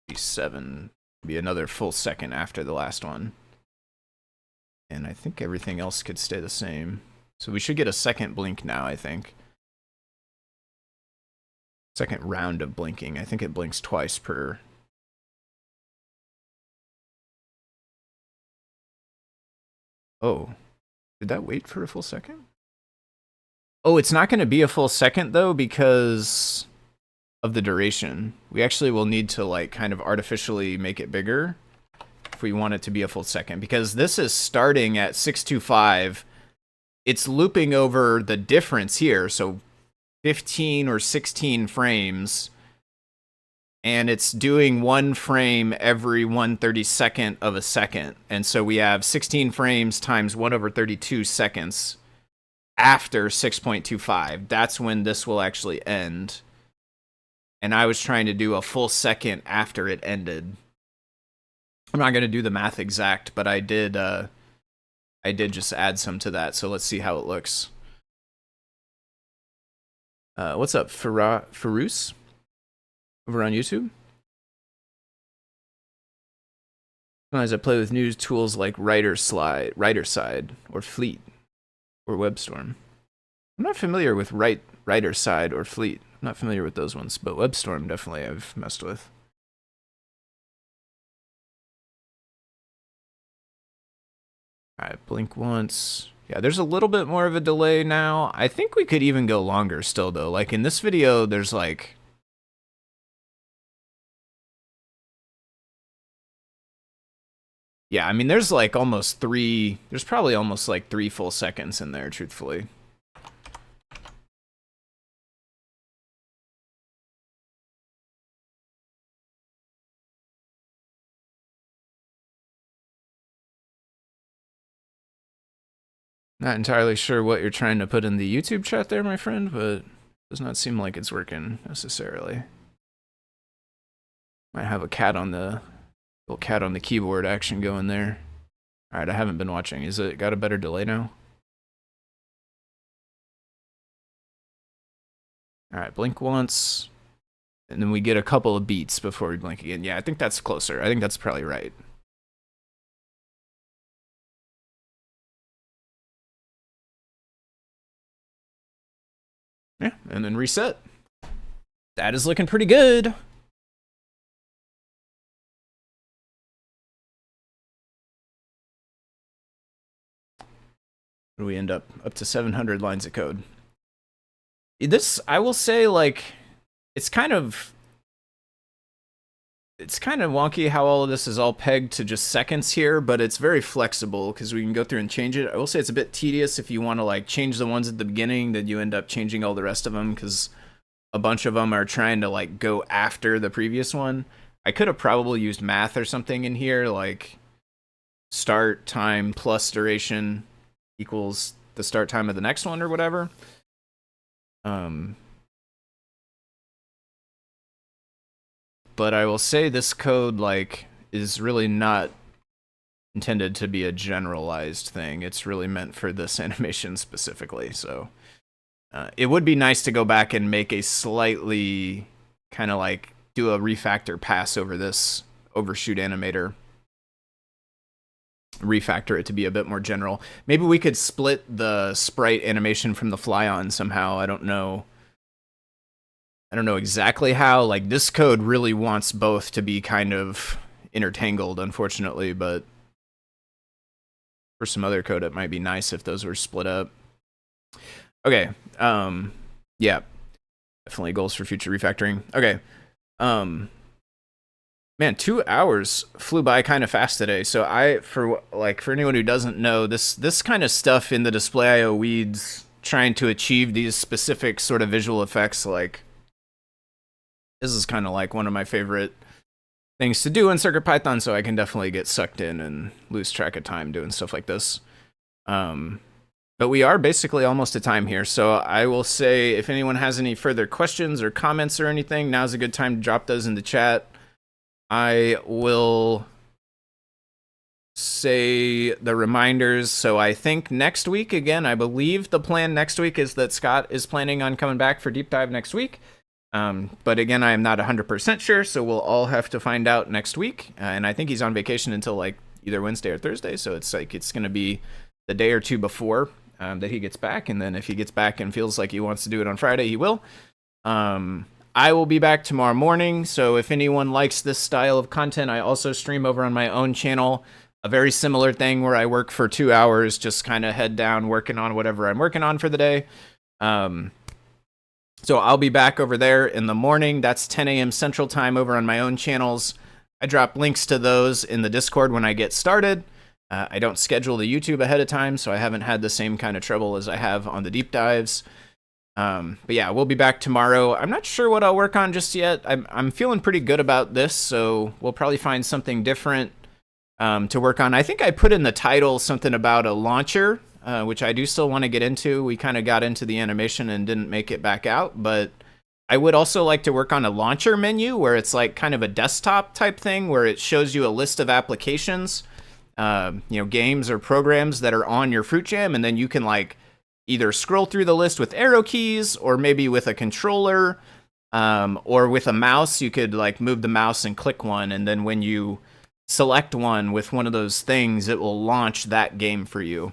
B7, be another full second after the last one. And I think everything else could stay the same. So we should get a second blink now, I think. Second round of blinking. I think it blinks twice per. Oh, did that wait for a full second? Oh, it's not going to be a full second though because of the duration. We actually will need to like kind of artificially make it bigger if we want it to be a full second, because this is starting at 625. It's looping over the difference here, so 15 or 16 frames, and it's doing one frame every 1/32nd of a second. And so we have 16 frames times 1/32 seconds after 6.25. That's when this will actually end. And I was trying to do a full second after it ended. I'm not going to do the math exact, but I did just add some to that, so let's see how it looks. What's up, Farouz? Over on YouTube? As I play with new tools like Writerside, or Fleet, or WebStorm. I'm not familiar with Writerside or Fleet. I'm not familiar with those ones, but WebStorm definitely I've messed with. Alright, blink once. Yeah, there's a little bit more of a delay now. I think we could even go longer still, though. Like, in this video, there's like... Yeah, I mean, there's like almost three... There's probably almost like 3 full seconds in there, truthfully. Not entirely sure what you're trying to put in the YouTube chat there, my friend, but Does not seem like it's working necessarily. Might have a cat on the little cat on the keyboard action going there. All right, I haven't been watching. Is it got a better delay now? All right, blink once, and then we get a couple of beats before we blink again. Yeah, I think that's closer. I think that's probably right. Yeah, and then reset. That is looking pretty good. We end up to 700 lines of code. This, I will say, like, it's kind of wonky how all of this is all pegged to just seconds here, but it's very flexible because we can go through and change it. I will say it's a bit tedious if you want to like change the ones at the beginning, then you end up changing all the rest of them because a bunch of them are trying to like go after the previous one. I could have probably used math or something in here, like start time plus duration equals the start time of the next one or whatever. But I will say this code like is really not intended to be a generalized thing. It's really meant for this animation specifically. So it would be nice to go back and make a slightly kind of like do a refactor pass over this overshoot animator. Refactor it to be a bit more general. Maybe we could split the sprite animation from the fly on somehow. I don't know exactly how. Like this code really wants both to be kind of intertangled, unfortunately, but for some other code it might be nice if those were split up. Okay. Yeah. Definitely goals for future refactoring. Okay. Man, 2 hours flew by kind of fast today. So for anyone who doesn't know, this kind of stuff in the Display.io weeds, trying to achieve these specific sort of visual effects, like this is kind of like one of my favorite things to do in CircuitPython. So I can definitely get sucked in and lose track of time doing stuff like this. But we are basically almost at time here. So I will say if anyone has any further questions or comments or anything, now's a good time to drop those in the chat. I will say the reminders. So I think next week, again, I believe the plan next week is that Scott is planning on coming back for Deep Dive next week. But again, I am not 100% sure, so we'll all have to find out next week. And I think he's on vacation until like either Wednesday or Thursday. So it's like it's going to be the day or two before that he gets back. And then if he gets back and feels like he wants to do it on Friday, he will. I will be back tomorrow morning, so if anyone likes this style of content, I also stream over on my own channel a very similar thing where I work for 2 hours, just kind of head down working on whatever I'm working on for the day. So I'll be back over there in the morning. That's 10 a.m. Central Time over on my own channels. I drop links to those in the Discord when I get started. I don't schedule the YouTube ahead of time, so I haven't had the same kind of trouble as I have on the deep dives. But yeah, we'll be back tomorrow. I'm not sure what I'll work on just yet. I'm feeling pretty good about this, so we'll probably find something different to work on. I think I put in the title something about a launcher, which I do still want to get into. We kind of got into the animation and didn't make it back out, but I would also like to work on a launcher menu where it's like kind of a desktop type thing where it shows you a list of applications, games or programs that are on your Fruit Jam, and then you can like either scroll through the list with arrow keys or maybe with a controller or with a mouse. You could like move the mouse and click one, and then when you select one with one of those things, it will launch that game for you.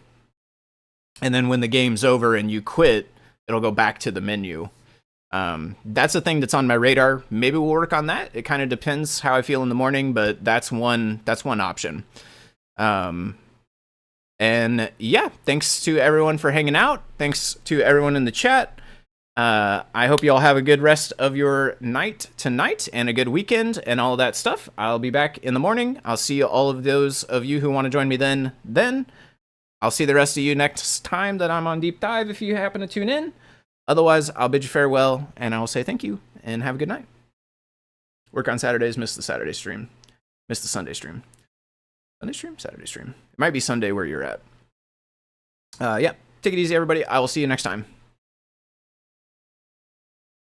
And then when the game's over and you quit, it'll go back to the menu. That's a thing that's on my radar. Maybe we'll work on that. It kind of depends how I feel in the morning, but that's one option. And yeah, thanks to everyone for hanging out. Thanks to everyone in the chat. I hope you all have a good rest of your night tonight and a good weekend and all of that stuff. I'll be back in the morning. I'll see all of those of you who want to join me then. I'll see the rest of you next time that I'm on Deep Dive if you happen to tune in. Otherwise, I'll bid you farewell and I will say thank you and have a good night. Work on Saturdays, miss the Saturday stream. Miss the Sunday stream. Sunday stream? Saturday stream. It might be Sunday where you're at. Yeah, take it easy, everybody. I will see you next time.